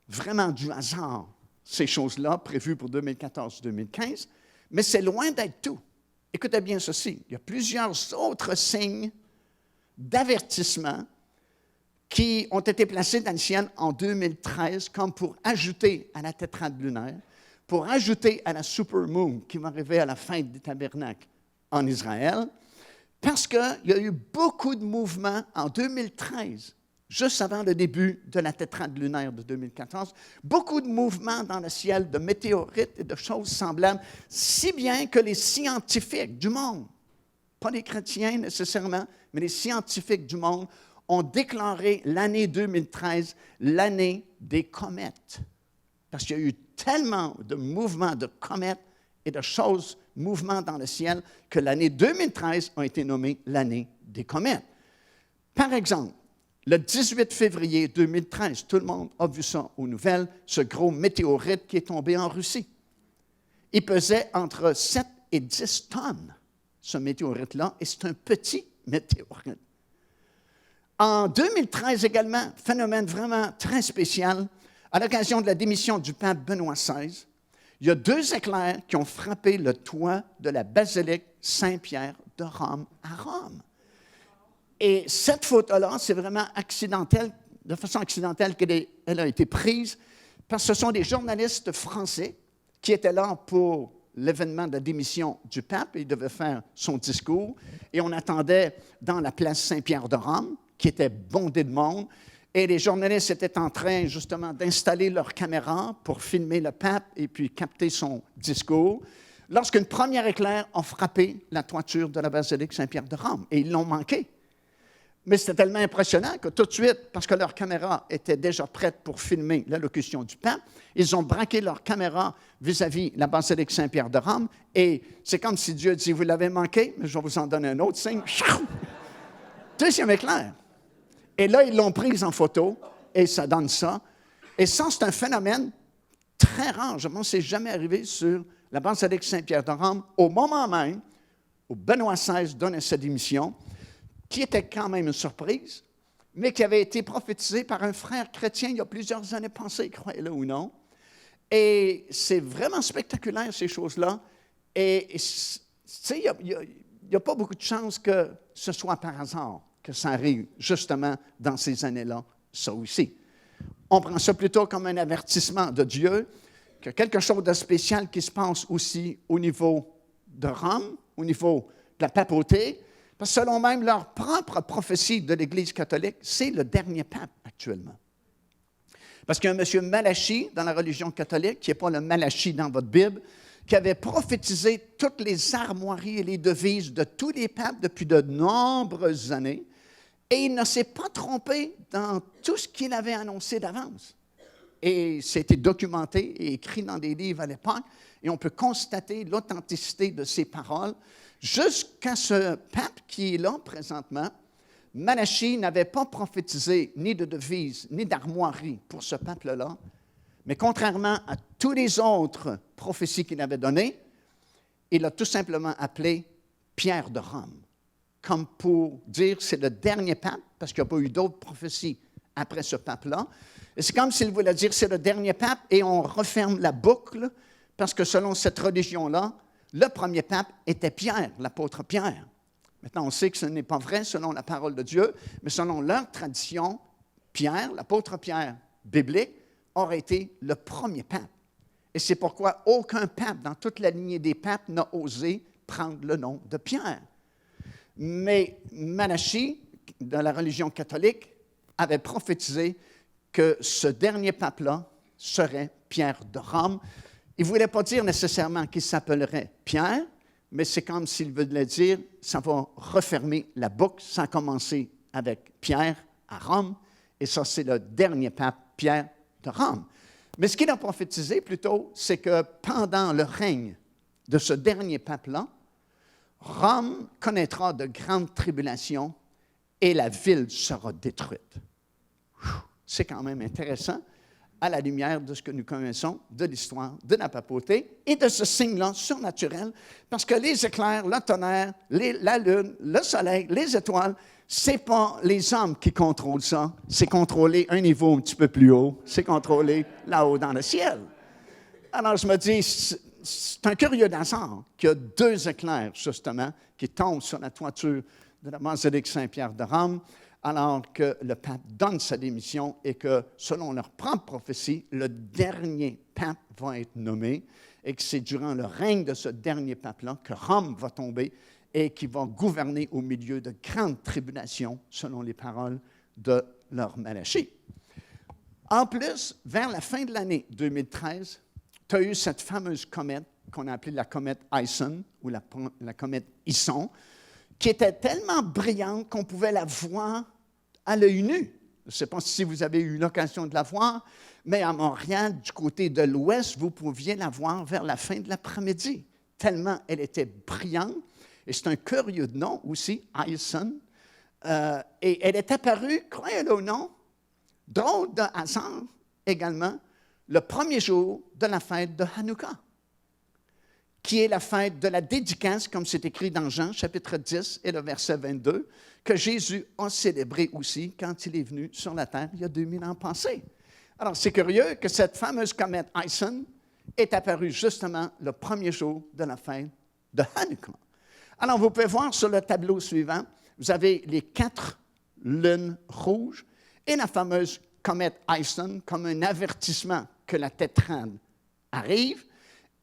vraiment du hasard, ces choses-là prévues pour 2014-2015, mais c'est loin d'être tout. Écoutez bien ceci, il y a plusieurs autres signes d'avertissement qui ont été placés dans le ciel en 2013 comme pour ajouter à la tétrade lunaire, pour ajouter à la supermoon qui va arriver à la fête des Tabernacles en Israël, parce qu'il y a eu beaucoup de mouvements en 2013, juste avant le début de la tétrade lunaire de 2014, beaucoup de mouvements dans le ciel de météorites et de choses semblables, si bien que les scientifiques du monde, pas les chrétiens nécessairement, mais les scientifiques du monde, ont déclaré l'année 2013 l'année des comètes. Parce qu'il y a eu tellement de mouvements de comètes et de choses, mouvements dans le ciel, que l'année 2013 a été nommée l'année des comètes. Par exemple, Le 18 février 2013, tout le monde a vu ça aux nouvelles, ce gros météorite qui est tombé en Russie. Il pesait entre 7 et 10 tonnes, ce météorite-là, et c'est un petit météorite. En 2013 également, phénomène vraiment très spécial, à l'occasion de la démission du pape Benoît XVI, il y a 2 éclairs qui ont frappé le toit de la basilique Saint-Pierre de Rome à Rome. Et cette photo-là, c'est vraiment accidentel, de façon accidentelle qu'elle a été prise, parce que ce sont des journalistes français qui étaient là pour l'événement de démission du pape. Il devait faire son discours. Et on attendait dans la place Saint-Pierre de Rome, qui était bondée de monde. Et les journalistes étaient en train, justement, d'installer leurs caméras pour filmer le pape et puis capter son discours, lorsqu'une première éclair a frappé la toiture de la basilique Saint-Pierre de Rome. Et ils l'ont manqué. Mais c'était tellement impressionnant que tout de suite, parce que leur caméra était déjà prête pour filmer l'allocution du pape, ils ont braqué leur caméra vis-à-vis la basilique Saint-Pierre de Rome. Et c'est comme si Dieu dit, vous l'avez manqué, mais je vais vous en donner un autre signe. Deuxième éclair. Et là, ils l'ont prise en photo et ça donne ça. Et ça, c'est un phénomène très rare. Je pense que ce n'est jamais arrivé sur la basilique Saint-Pierre de Rome au moment même où Benoît XVI donnait sa démission, qui était quand même une surprise, mais qui avait été prophétisé par un frère chrétien il y a plusieurs années passées, croyez-le ou non. Et c'est vraiment spectaculaire, ces choses-là. Et tu sais, il n'y a pas beaucoup de chances que ce soit par hasard que ça arrive justement dans ces années-là, ça aussi. On prend ça plutôt comme un avertissement de Dieu, que quelque chose de spécial qui se passe aussi au niveau de Rome, au niveau de la papauté, parce que selon même leur propre prophétie de l'Église catholique, c'est le dernier pape actuellement. Parce qu'il y a un monsieur Malachi dans la religion catholique, qui n'est pas le Malachi dans votre Bible, qui avait prophétisé toutes les armoiries et les devises de tous les papes depuis de nombreuses années, et il ne s'est pas trompé dans tout ce qu'il avait annoncé d'avance. Et c'était documenté et écrit dans des livres à l'époque, et on peut constater l'authenticité de ces paroles, jusqu'à ce pape qui est là présentement. Malachi n'avait pas prophétisé ni de devises, ni d'armoiries pour ce peuple-là, mais contrairement à tous les autres prophéties qu'il avait données, il l'a tout simplement appelé Pierre de Rome, comme pour dire c'est le dernier pape, parce qu'il n'y a pas eu d'autres prophéties après ce pape-là. Et c'est comme s'il voulait dire c'est le dernier pape, et on referme la boucle, parce que selon cette religion-là, le premier pape était Pierre, l'apôtre Pierre. Maintenant, on sait que ce n'est pas vrai selon la parole de Dieu, mais selon leur tradition, Pierre, l'apôtre Pierre biblique, aurait été le premier pape. Et c'est pourquoi aucun pape dans toute la lignée des papes n'a osé prendre le nom de Pierre. Mais Malachi, de la religion catholique, avait prophétisé que ce dernier pape-là serait Pierre de Rome. Il ne voulait pas dire nécessairement qu'il s'appellerait Pierre, mais c'est comme s'il voulait dire, ça va refermer la boucle, ça a commencé avec Pierre à Rome, et ça, c'est le dernier pape, Pierre de Rome. Mais ce qu'il a prophétisé plutôt, c'est que pendant le règne de ce dernier pape-là, Rome connaîtra de grandes tribulations et la ville sera détruite. C'est quand même intéressant à la lumière de ce que nous connaissons de l'histoire de la papauté et de ce signe-là surnaturel, parce que les éclairs, le tonnerre, la lune, le soleil, les étoiles, ce n'est pas les hommes qui contrôlent ça, c'est contrôler un niveau un petit peu plus haut, c'est contrôler là-haut dans le ciel. Alors je me dis, c'est un curieux hasard qu'il y a 2 éclairs, justement, qui tombent sur la toiture de la basilique Saint-Pierre de Rome, alors que le pape donne sa démission et que, selon leur propre prophétie, le dernier pape va être nommé et que c'est durant le règne de ce dernier pape-là que Rome va tomber et qui va gouverner au milieu de grandes tribulations, selon les paroles de leur Malachi. En plus, vers la fin de l'année 2013, tu as eu cette fameuse comète qu'on a appelée la comète Ison, ou la comète Ison, qui était tellement brillante qu'on pouvait la voir à l'œil nu. Je ne sais pas si vous avez eu l'occasion de la voir, mais à Montréal, du côté de l'ouest, vous pouviez la voir vers la fin de l'après-midi, tellement elle était brillante. Et c'est un curieux nom aussi, Ison, Et elle est apparue, croyez-le ou non, drôle de hasard également, le premier jour de la fête de Hanouka, qui est la fête de la dédicace, comme c'est écrit dans Jean, chapitre 10 et le verset 22, que Jésus a célébré aussi quand il est venu sur la terre il y a 2000 ans passés. Alors, c'est curieux que cette fameuse comète Ison est apparue justement le premier jour de la fête de Hanouka. Alors, vous pouvez voir sur le tableau suivant, vous avez les 4 lunes rouges et la fameuse comète Ison comme un avertissement que la tétrade arrive.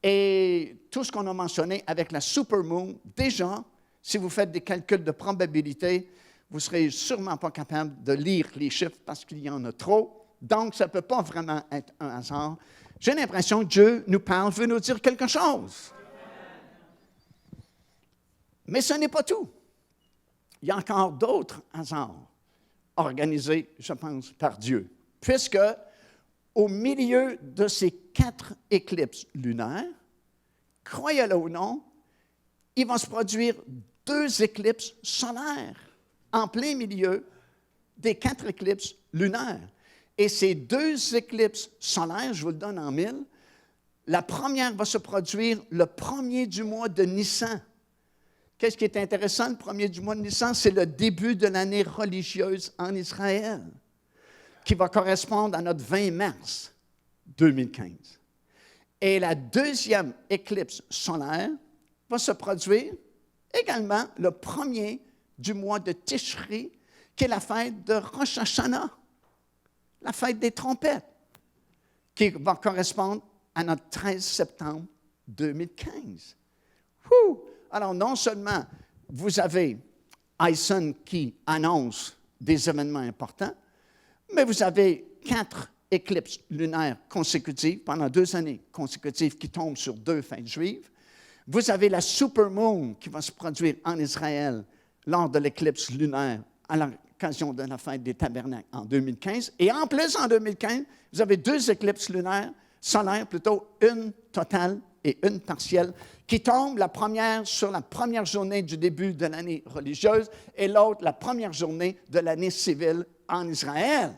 Et tout ce qu'on a mentionné avec la supermoon, déjà, si vous faites des calculs de probabilité, vous ne serez sûrement pas capable de lire les chiffres parce qu'il y en a trop. Donc, ça ne peut pas vraiment être un hasard. J'ai l'impression que Dieu nous parle, veut nous dire quelque chose. Mais ce n'est pas tout. Il y a encore d'autres hasards organisés, je pense, par Dieu. Puisque, au milieu de ces 4 éclipses lunaires, croyez-le ou non, il va se produire 2 éclipses solaires en plein milieu des 4 éclipses lunaires. Et ces 2 éclipses solaires, je vous le donne en 1000, la première va se produire le 1er du mois de Nissan. Qu'est-ce qui est intéressant, le 1er du mois de Nissan? C'est le début de l'année religieuse en Israël, qui va correspondre à notre 20 mars 2015. Et la deuxième éclipse solaire va se produire également le 1er du mois de Tishri, qui est la fête de Rosh Hashanah, la fête des trompettes, qui va correspondre à notre 13 septembre 2015. Wouh! Alors, non seulement vous avez Ison qui annonce des événements importants, mais vous avez 4 éclipses lunaires consécutives pendant 2 années consécutives qui tombent sur 2 fêtes juives. Vous avez la supermoon qui va se produire en Israël lors de l'éclipse lunaire à l'occasion de la fête des tabernacles en 2015. Et en plus, en 2015, vous avez 2 éclipses lunaires, solaires plutôt, une totale et une partielle, qui tombent la première sur la première journée du début de l'année religieuse et l'autre la première journée de l'année civile en Israël.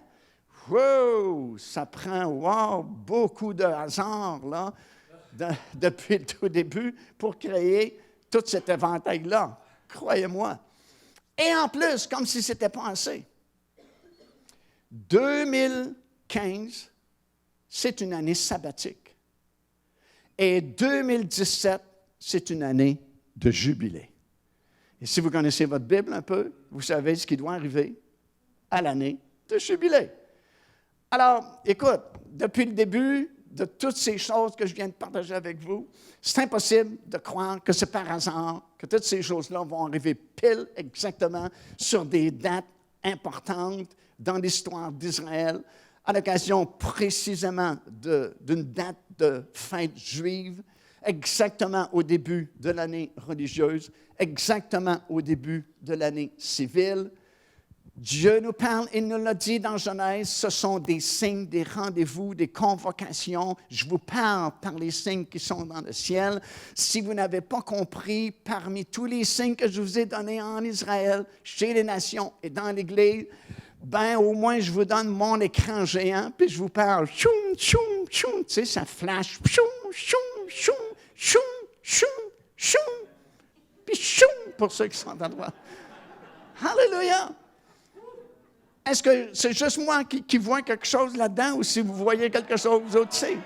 Wow! Ça prend beaucoup de hasard là, depuis le tout début pour créer tout cet éventail-là. Croyez-moi. Et en plus, comme si ce n'était pas assez, 2015, c'est une année sabbatique. Et 2017, c'est une année de jubilé. Et si vous connaissez votre Bible un peu, vous savez ce qui doit arriver à l'année de jubilé. Alors, écoute, depuis le début de toutes ces choses que je viens de partager avec vous, c'est impossible de croire que c'est par hasard que toutes ces choses-là vont arriver pile exactement sur des dates importantes dans l'histoire d'Israël, à l'occasion précisément d'une date de fête juive, exactement au début de l'année religieuse, exactement au début de l'année civile. Dieu nous parle, il nous l'a dit dans Genèse, ce sont des signes, des rendez-vous, des convocations. Je vous parle par les signes qui sont dans le ciel. Si vous n'avez pas compris, parmi tous les signes que je vous ai donnés en Israël, chez les nations et dans l'Église, ben au moins je vous donne mon écran géant, puis je vous parle, choum, choum, choum, tu sais, ça flash, choum, choum, choum, choum, choum, choum, puis choum, pour ceux qui sont à droite. Alléluia! Est-ce que c'est juste moi qui vois quelque chose là-dedans ou si vous voyez quelque chose, vous autres aussi?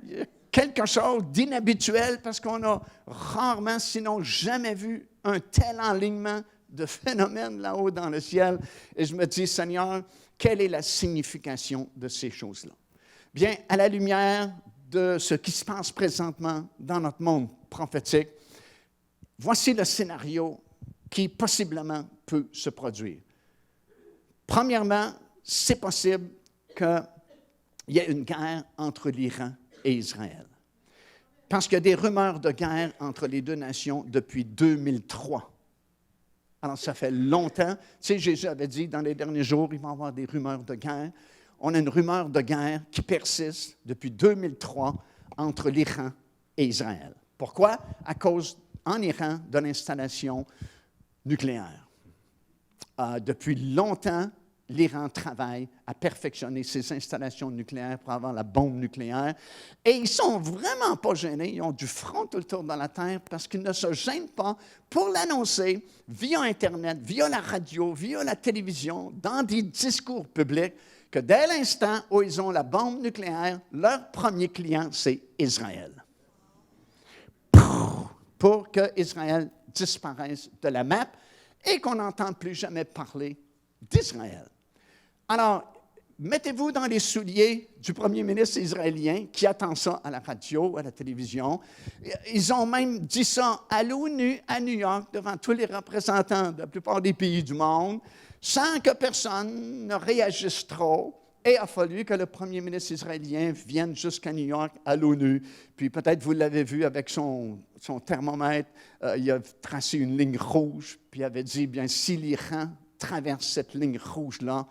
Il y a quelque chose d'inhabituel parce qu'on a rarement, sinon jamais vu un tel enlignement de phénomènes là-haut dans le ciel. Et je me dis, Seigneur, quelle est la signification de ces choses-là? Bien, à la lumière de ce qui se passe présentement dans notre monde prophétique, voici le scénario qui possiblement peut se produire. Premièrement, c'est possible qu'il y ait une guerre entre l'Iran et Israël. Parce qu'il y a des rumeurs de guerre entre les deux nations depuis 2003. Alors, ça fait longtemps. Tu sais, Jésus avait dit, dans les derniers jours, il va y avoir des rumeurs de guerre. On a une rumeur de guerre qui persiste depuis 2003 entre l'Iran et Israël. Pourquoi? À cause, en Iran, de l'installation nucléaire. Depuis longtemps, l'Iran travaille à perfectionner ses installations nucléaires pour avoir la bombe nucléaire. Et ils ne sont vraiment pas gênés. Ils ont du front tout le tour de la terre parce qu'ils ne se gênent pas pour l'annoncer via Internet, via la radio, via la télévision, dans des discours publics, que dès l'instant où ils ont la bombe nucléaire, leur premier client, c'est Israël. Pour que Israël disparaisse de la map et qu'on n'entende plus jamais parler d'Israël. Alors, mettez-vous dans les souliers du premier ministre israélien qui attend ça à la radio, à la télévision. Ils ont même dit ça à l'ONU, à New York, devant tous les représentants de la plupart des pays du monde, sans que personne ne réagisse trop. Et il a fallu que le premier ministre israélien vienne jusqu'à New York, à l'ONU. Puis peut-être vous l'avez vu avec son thermomètre, il a tracé une ligne rouge, puis il avait dit, bien, si l'Iran traverse cette ligne rouge-là,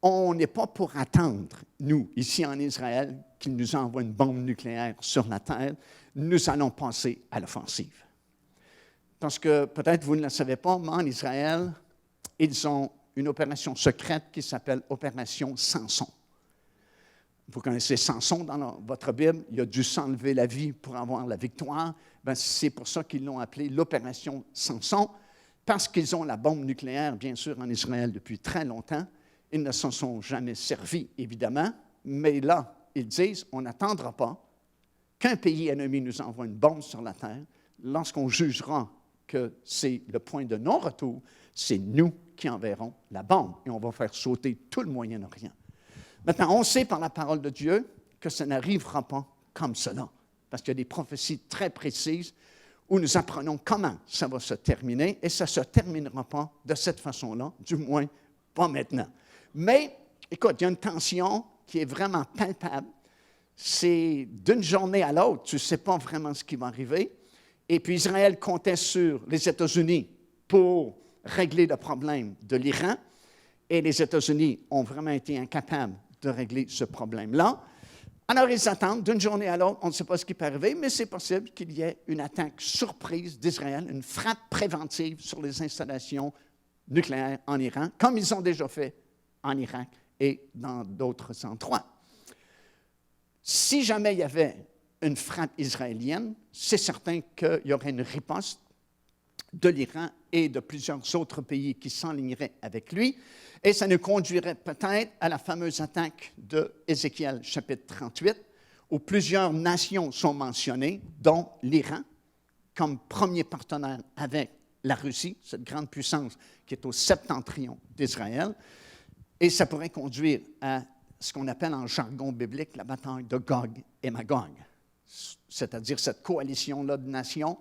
on n'est pas pour attendre, nous, ici en Israël, qu'il nous envoie une bombe nucléaire sur la terre. Nous allons passer à l'offensive. Parce que peut-être vous ne le savez pas, mais en Israël, ils ont une opération secrète qui s'appelle Opération Samson. Vous connaissez Samson dans votre Bible, il a dû s'enlever la vie pour avoir la victoire. Bien, c'est pour ça qu'ils l'ont appelé l'Opération Samson, parce qu'ils ont la bombe nucléaire, bien sûr, en Israël depuis très longtemps. Ils ne s'en sont jamais servis, évidemment, mais là, ils disent, on n'attendra pas qu'un pays ennemi nous envoie une bombe sur la terre. Lorsqu'on jugera que c'est le point de non-retour, c'est nous qui enverrons la bombe et on va faire sauter tout le Moyen-Orient. Maintenant, on sait par la parole de Dieu que ça n'arrivera pas comme cela, parce qu'il y a des prophéties très précises où nous apprenons comment ça va se terminer et ça ne se terminera pas de cette façon-là, du moins pas maintenant. Mais, écoute, il y a une tension qui est vraiment palpable. C'est d'une journée à l'autre, tu ne sais pas vraiment ce qui va arriver. Et puis Israël comptait sur les États-Unis pour régler le problème de l'Iran. Et les États-Unis ont vraiment été incapables de régler ce problème-là. Alors, ils attendent d'une journée à l'autre. On ne sait pas ce qui peut arriver, mais c'est possible qu'il y ait une attaque surprise d'Israël, une frappe préventive sur les installations nucléaires en Iran, comme ils ont déjà fait en Irak et dans d'autres endroits. Si jamais il y avait une frappe israélienne, c'est certain qu'il y aurait une riposte de l'Iran et de plusieurs autres pays qui s'enligneraient avec lui, et ça nous conduirait peut-être à la fameuse attaque de Ézéchiel, chapitre 38, où plusieurs nations sont mentionnées, dont l'Iran, comme premier partenaire avec la Russie, cette grande puissance qui est au septentrion d'Israël, et ça pourrait conduire à ce qu'on appelle en jargon biblique la bataille de Gog et Magog, c'est-à-dire cette coalition-là de nations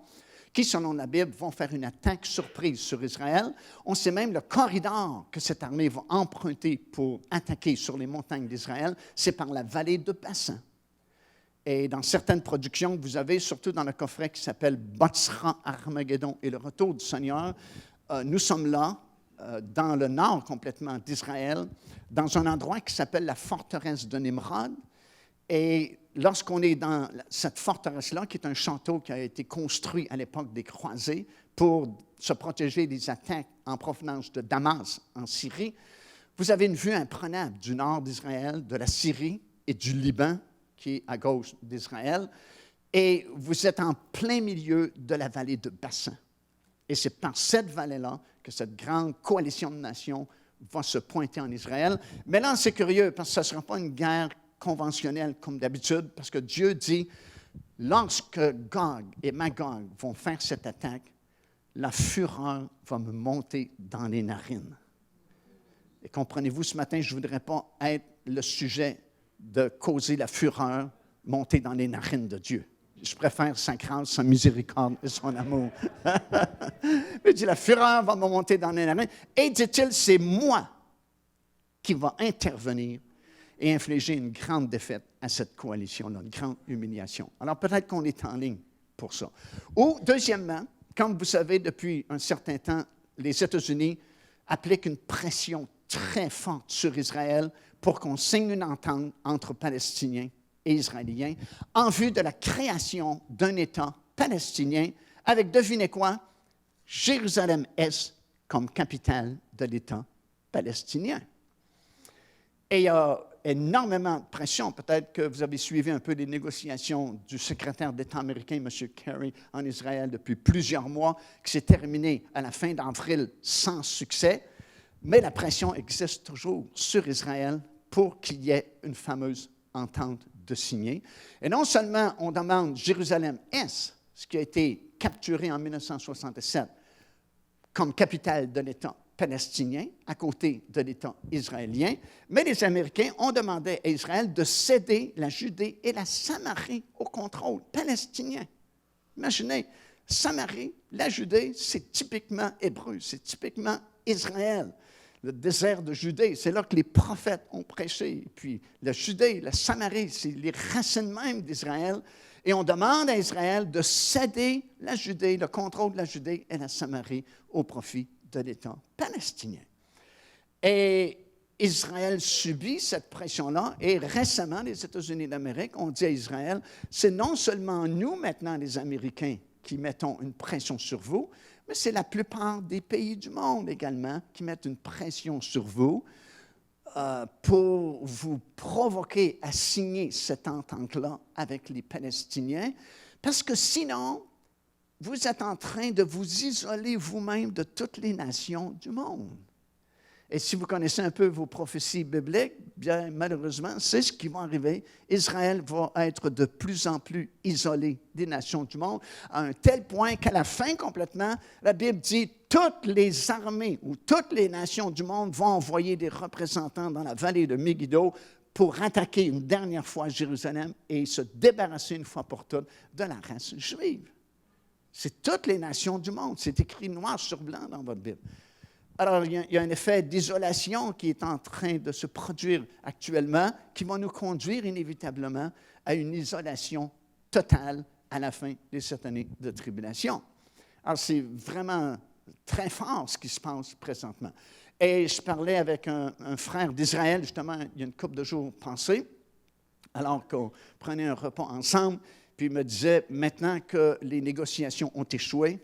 qui, selon la Bible, vont faire une attaque surprise sur Israël. On sait même le corridor que cette armée va emprunter pour attaquer sur les montagnes d'Israël, c'est par la vallée de Bassan. Et dans certaines productions que vous avez, surtout dans le coffret qui s'appelle Botzra, Armageddon et le retour du Seigneur, nous sommes là, dans le nord complètement d'Israël, dans un endroit qui s'appelle la forteresse de Nimrod. Et lorsqu'on est dans cette forteresse-là, qui est un château qui a été construit à l'époque des croisés pour se protéger des attaques en provenance de Damas, en Syrie, vous avez une vue imprenable du nord d'Israël, de la Syrie et du Liban, qui est à gauche d'Israël, et vous êtes en plein milieu de la vallée de Bassan. Et c'est par cette vallée-là que cette grande coalition de nations va se pointer en Israël. Mais là, c'est curieux, parce que ce ne sera pas une guerre conventionnelle comme d'habitude, parce que Dieu dit, lorsque Gog et Magog vont faire cette attaque, la fureur va me monter dans les narines. Et comprenez-vous, ce matin, je ne voudrais pas être le sujet de causer la fureur monter dans les narines de Dieu. Je préfère sa grâce, sa miséricorde et son amour. Il dit, la fureur va me monter dans les narines. Et dit-il, c'est moi qui va intervenir et infliger une grande défaite à cette coalition-là, une grande humiliation. Alors peut-être qu'on est en ligne pour ça. Ou, deuxièmement, comme vous savez, depuis un certain temps, les États-Unis appliquent une pression très forte sur Israël pour qu'on signe une entente entre Palestiniens et Israéliens en vue de la création d'un État palestinien avec, devinez quoi, Jérusalem-Est comme capitale de l'État palestinien. Et il y a énormément de pression. Peut-être que vous avez suivi un peu les négociations du secrétaire d'État américain, M. Kerry, en Israël depuis plusieurs mois, qui s'est terminé à la fin d'avril sans succès. Mais la pression existe toujours sur Israël pour qu'il y ait une fameuse entente de signer. Et non seulement on demande Jérusalem-Est, ce qui a été capturé en 1967, comme capitale de l'État palestinien, à côté de l'État israélien, mais les Américains ont demandé à Israël de céder la Judée et la Samarie au contrôle palestinien. Imaginez, Samarie, la Judée, c'est typiquement hébreu, c'est typiquement Israël. Le désert de Judée, c'est là que les prophètes ont prêché. Et puis la Judée, la Samarie, c'est les racines mêmes d'Israël. Et on demande à Israël de céder la Judée, le contrôle de la Judée et la Samarie au profit de l'État palestinien. Et Israël subit cette pression-là. Et récemment, les États-Unis d'Amérique ont dit à Israël, c'est non seulement nous maintenant, les Américains, qui mettons une pression sur vous, mais c'est la plupart des pays du monde également qui mettent une pression sur vous pour vous provoquer à signer cette entente-là avec les Palestiniens, parce que sinon, vous êtes en train de vous isoler vous-même de toutes les nations du monde. Et si vous connaissez un peu vos prophéties bibliques, bien malheureusement, c'est ce qui va arriver. Israël va être de plus en plus isolé des nations du monde, à un tel point qu'à la fin complètement, la Bible dit toutes les armées ou toutes les nations du monde vont envoyer des représentants dans la vallée de Megiddo pour attaquer une dernière fois Jérusalem et se débarrasser une fois pour toutes de la race juive. C'est toutes les nations du monde. C'est écrit noir sur blanc dans votre Bible. Alors, il y a un effet d'isolation qui est en train de se produire actuellement, qui va nous conduire inévitablement à une isolation totale à la fin de cette année de tribulation. Alors, c'est vraiment très fort ce qui se passe présentement. Et je parlais avec un frère d'Israël, justement, il y a une couple de jours passés, alors qu'on prenait un repas ensemble, puis il me disait, maintenant que les négociations ont échoué,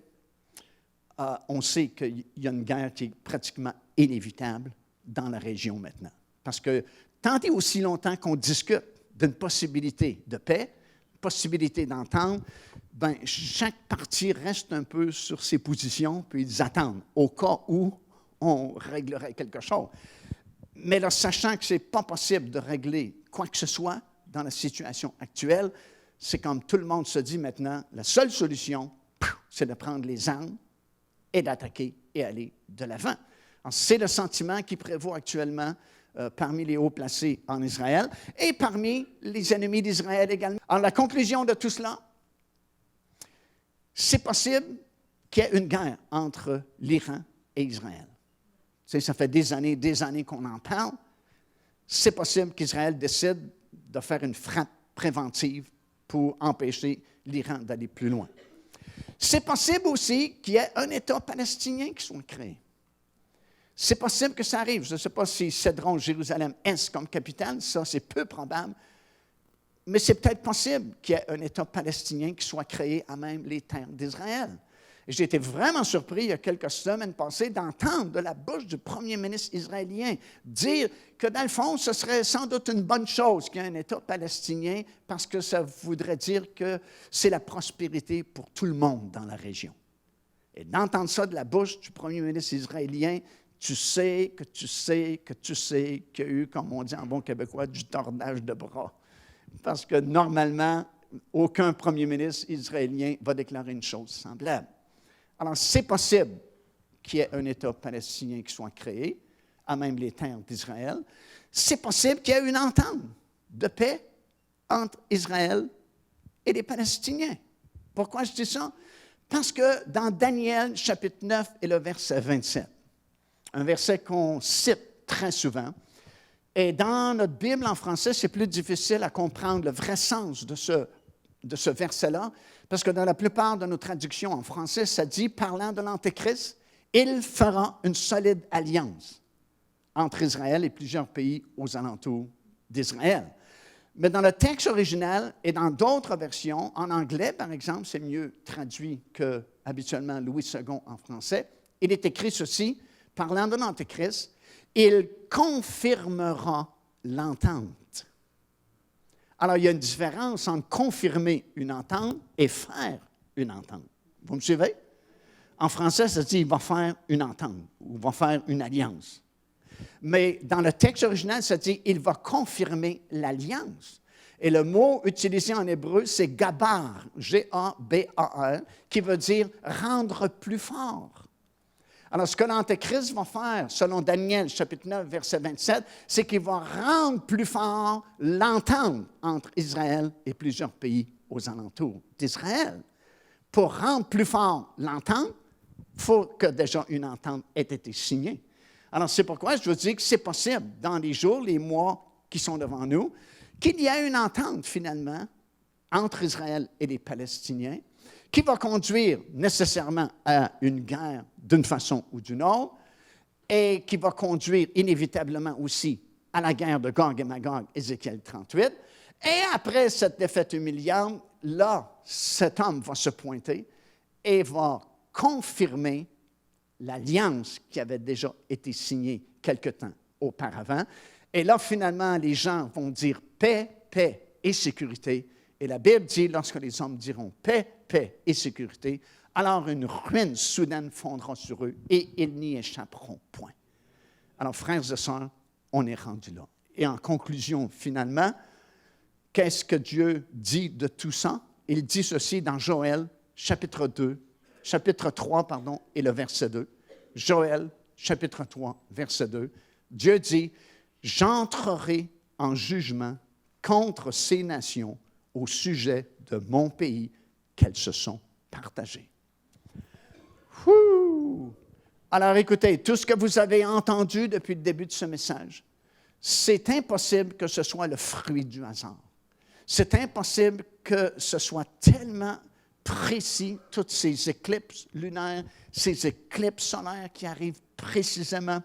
on sait qu'il y a une guerre qui est pratiquement inévitable dans la région maintenant. Parce que tant et aussi longtemps qu'on discute d'une possibilité de paix, possibilité d'entente, bien, chaque parti reste un peu sur ses positions, puis ils attendent au cas où on réglerait quelque chose. Mais là, sachant que ce n'est pas possible de régler quoi que ce soit dans la situation actuelle, c'est comme tout le monde se dit maintenant, la seule solution, c'est de prendre les armes et d'attaquer et aller de l'avant. C'est le sentiment qui prévaut actuellement parmi les hauts placés en Israël et parmi les ennemis d'Israël également. Alors, la conclusion de tout cela, c'est possible qu'il y ait une guerre entre l'Iran et Israël. Tu sais, ça fait des années qu'on en parle. C'est possible qu'Israël décide de faire une frappe préventive pour empêcher l'Iran d'aller plus loin. C'est possible aussi qu'il y ait un État palestinien qui soit créé. C'est possible que ça arrive. Je ne sais pas s'ils céderont Jérusalem-Est comme capitale, ça c'est peu probable, mais c'est peut-être possible qu'il y ait un État palestinien qui soit créé à même les terres d'Israël. J'ai été vraiment surpris il y a quelques semaines passées d'entendre de la bouche du premier ministre israélien dire que dans le fond, ce serait sans doute une bonne chose qu'il y ait un État palestinien parce que ça voudrait dire que c'est la prospérité pour tout le monde dans la région. Et d'entendre ça de la bouche du premier ministre israélien, tu sais qu'il y a eu, comme on dit en bon québécois, du tordage de bras. Parce que normalement, aucun premier ministre israélien va déclarer une chose semblable. Alors, c'est possible qu'il y ait un État palestinien qui soit créé, à même les terres d'Israël. C'est possible qu'il y ait une entente de paix entre Israël et les Palestiniens. Pourquoi je dis ça? Parce que dans Daniel, chapitre 9 et le verset 27, un verset qu'on cite très souvent, et dans notre Bible en français, c'est plus difficile à comprendre le vrai sens de ce verset-là, parce que dans la plupart de nos traductions en français, ça dit, parlant de l'Antéchrist, il fera une solide alliance entre Israël et plusieurs pays aux alentours d'Israël. Mais dans le texte original et dans d'autres versions, en anglais par exemple, c'est mieux traduit que habituellement Louis II en français, il est écrit ceci, parlant de l'Antéchrist, il confirmera l'entente. Alors, il y a une différence entre confirmer une entente et faire une entente. Vous me suivez? En français, ça dit « il va faire une entente » ou « va faire une alliance ». Mais dans le texte original, ça dit « il va confirmer l'alliance ». Et le mot utilisé en hébreu, c'est « gabar », G-A-B-A-R, qui veut dire « rendre plus fort ». Alors, ce que l'Antéchrist va faire, selon Daniel, chapitre 9, verset 27, c'est qu'il va rendre plus fort l'entente entre Israël et plusieurs pays aux alentours d'Israël. Pour rendre plus fort l'entente, il faut que déjà une entente ait été signée. Alors, c'est pourquoi je vous dis que c'est possible, dans les jours, les mois qui sont devant nous, qu'il y ait une entente, finalement, entre Israël et les Palestiniens, qui va conduire nécessairement à une guerre d'une façon ou d'une autre, et qui va conduire inévitablement aussi à la guerre de Gog et Magog, Ézéchiel 38. Et après cette défaite humiliante, là, cet homme va se pointer et va confirmer l'alliance qui avait déjà été signée quelque temps auparavant. Et là, finalement, les gens vont dire paix, paix et sécurité. Et la Bible dit, lorsque les hommes diront paix, paix et sécurité, alors une ruine soudaine fondra sur eux et ils n'y échapperont point. Alors, frères et sœurs, on est rendu là. Et en conclusion, finalement, qu'est-ce que Dieu dit de tout ça? Il dit ceci dans Joël, chapitre 3, et le verset 2. Joël, chapitre 3, verset 2. Dieu dit, « J'entrerai en jugement contre ces nations au sujet de mon pays qu'elles se sont partagées. » Alors écoutez, tout ce que vous avez entendu depuis le début de ce message, c'est impossible que ce soit le fruit du hasard. C'est impossible que ce soit tellement précis, toutes ces éclipses lunaires, ces éclipses solaires qui arrivent précisément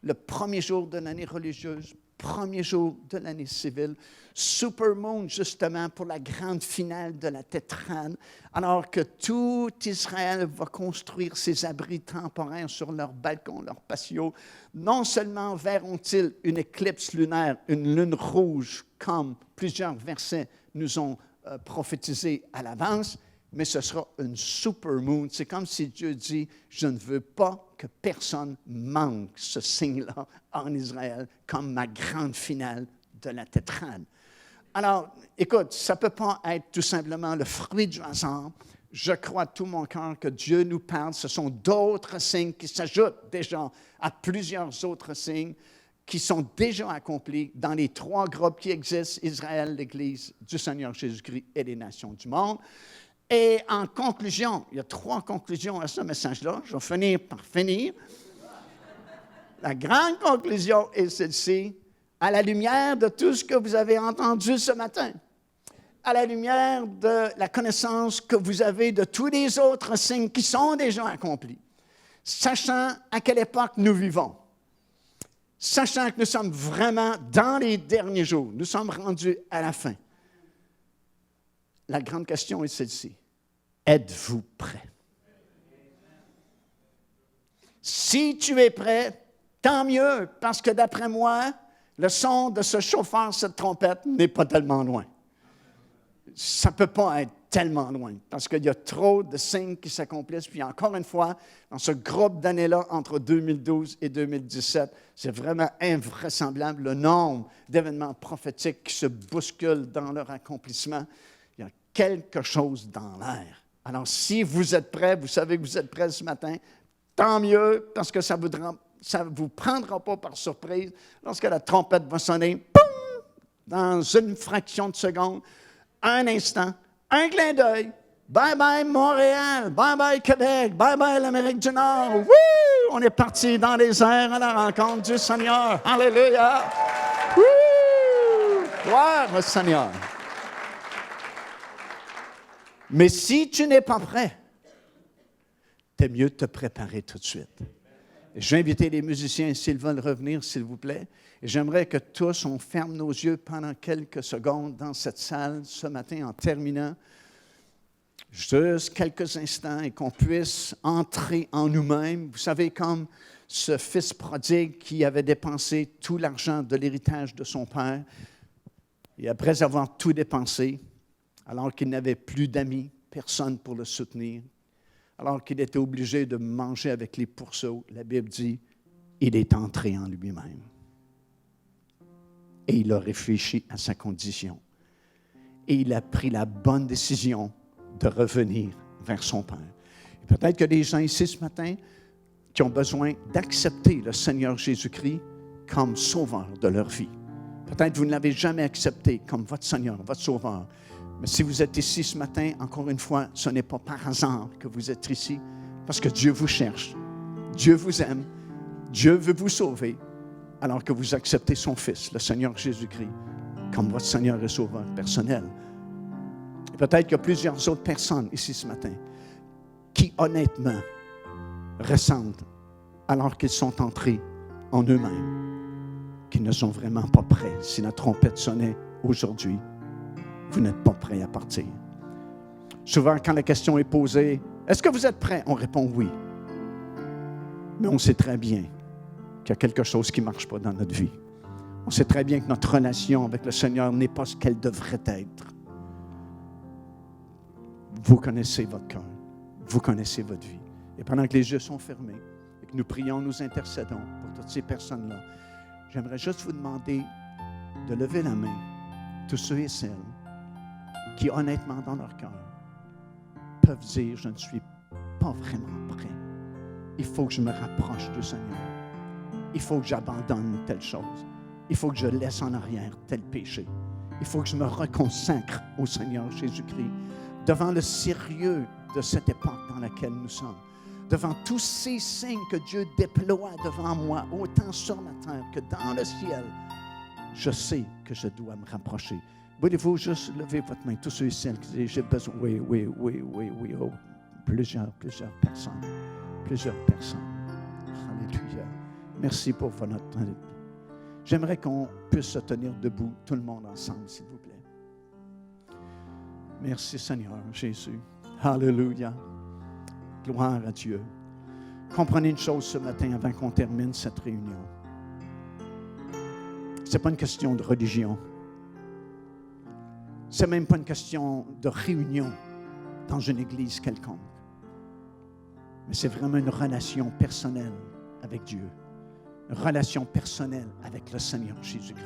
le premier jour de l'année religieuse, premier jour de l'année civile, supermoon justement pour la grande finale de la tétrade, alors que tout Israël va construire ses abris temporaires sur leurs balcons, leurs patios. Non seulement verront-ils une éclipse lunaire, une lune rouge, comme plusieurs versets nous ont prophétisé à l'avance, mais ce sera une supermoon. C'est comme si Dieu dit, je ne veux pas que personne manque ce signe-là en Israël comme ma grande finale de la tétrade. Alors, écoute, ça ne peut pas être tout simplement le fruit du hasard. Je crois de tout mon cœur que Dieu nous parle. Ce sont d'autres signes qui s'ajoutent déjà à plusieurs autres signes qui sont déjà accomplis dans les trois groupes qui existent, Israël, l'Église du Seigneur Jésus-Christ et les nations du monde. Et en conclusion, il y a trois conclusions à ce message-là. Je vais finir par finir. La grande conclusion est celle-ci. À la lumière de tout ce que vous avez entendu ce matin, à la lumière de la connaissance que vous avez de tous les autres signes qui sont déjà accomplis, sachant à quelle époque nous vivons, sachant que nous sommes vraiment dans les derniers jours, nous sommes rendus à la fin. La grande question est celle-ci. Êtes-vous prêt? Si tu es prêt, tant mieux, parce que d'après moi, le son de ce chauffeur, cette trompette, n'est pas tellement loin. Ça ne peut pas être tellement loin, parce qu'il y a trop de signes qui s'accomplissent. Puis encore une fois, dans ce groupe d'années-là, entre 2012 et 2017, c'est vraiment invraisemblable le nombre d'événements prophétiques qui se bousculent dans leur accomplissement. Il y a quelque chose dans l'air. Alors, si vous êtes prêts, vous savez que vous êtes prêts ce matin, tant mieux, parce que ça ne vous prendra pas par surprise lorsque la trompette va sonner, boum, dans une fraction de seconde, un instant, un clin d'œil, bye-bye Montréal, bye-bye Québec, bye-bye l'Amérique du Nord. Wouh! On est parti dans les airs à la rencontre du Seigneur. Alléluia! Wouh! Gloire au Seigneur! Mais si tu n'es pas prêt, c'est mieux de te préparer tout de suite. Je vais inviter les musiciens, s'ils veulent revenir, s'il vous plaît. Et j'aimerais que tous, on ferme nos yeux pendant quelques secondes dans cette salle ce matin en terminant. juste quelques instants et qu'on puisse entrer en nous-mêmes. Vous savez, comme ce fils prodigue qui avait dépensé tout l'argent de l'héritage de son père, et après avoir tout dépensé, alors qu'il n'avait plus d'amis, personne pour le soutenir, alors qu'il était obligé de manger avec les pourceaux, la Bible dit, il est entré en lui-même. Et il a réfléchi à sa condition. Et il a pris la bonne décision de revenir vers son Père. Et peut-être qu'il y a des gens ici ce matin qui ont besoin d'accepter le Seigneur Jésus-Christ comme sauveur de leur vie. Peut-être que vous ne l'avez jamais accepté comme votre Seigneur, votre sauveur. Mais si vous êtes ici ce matin, encore une fois, ce n'est pas par hasard que vous êtes ici, parce que Dieu vous cherche, Dieu vous aime, Dieu veut vous sauver, alors que vous acceptez son Fils, le Seigneur Jésus-Christ, comme votre Seigneur et Sauveur personnel. Et peut-être qu'il y a plusieurs autres personnes ici ce matin qui, honnêtement, ressentent, alors qu'ils sont entrés en eux-mêmes, qu'ils ne sont vraiment pas prêts. Si la trompette sonnait aujourd'hui, vous n'êtes pas prêts à partir. Souvent, quand la question est posée, « Est-ce que vous êtes prêts? » On répond « Oui ». Mais on sait très bien qu'il y a quelque chose qui ne marche pas dans notre vie. On sait très bien que notre relation avec le Seigneur n'est pas ce qu'elle devrait être. Vous connaissez votre cœur. Vous connaissez votre vie. Et pendant que les yeux sont fermés et que nous prions, nous intercédons pour toutes ces personnes-là, j'aimerais juste vous demander de lever la main, tous ceux et celles qui, honnêtement, dans leur cœur, peuvent dire, je ne suis pas vraiment prêt. Il faut que je me rapproche du Seigneur. Il faut que j'abandonne telle chose. Il faut que je laisse en arrière tel péché. Il faut que je me reconsacre au Seigneur Jésus-Christ devant le sérieux de cette époque dans laquelle nous sommes, devant tous ces signes que Dieu déploie devant moi, autant sur la terre que dans le ciel. Je sais que je dois me rapprocher. Voulez-vous juste lever votre main, tous ceux et celles qui disent, j'ai besoin, oui, oh, plusieurs personnes. Alléluia. Merci pour votre temps. J'aimerais qu'on puisse se tenir debout, tout le monde ensemble, s'il vous plaît. Merci Seigneur Jésus. Alléluia. Gloire à Dieu. Comprenez une chose ce matin avant qu'on termine cette réunion. Ce n'est pas une question de religion. Ce n'est même pas une question de réunion dans une église quelconque. Mais c'est vraiment une relation personnelle avec Dieu. Une relation personnelle avec le Seigneur Jésus-Christ.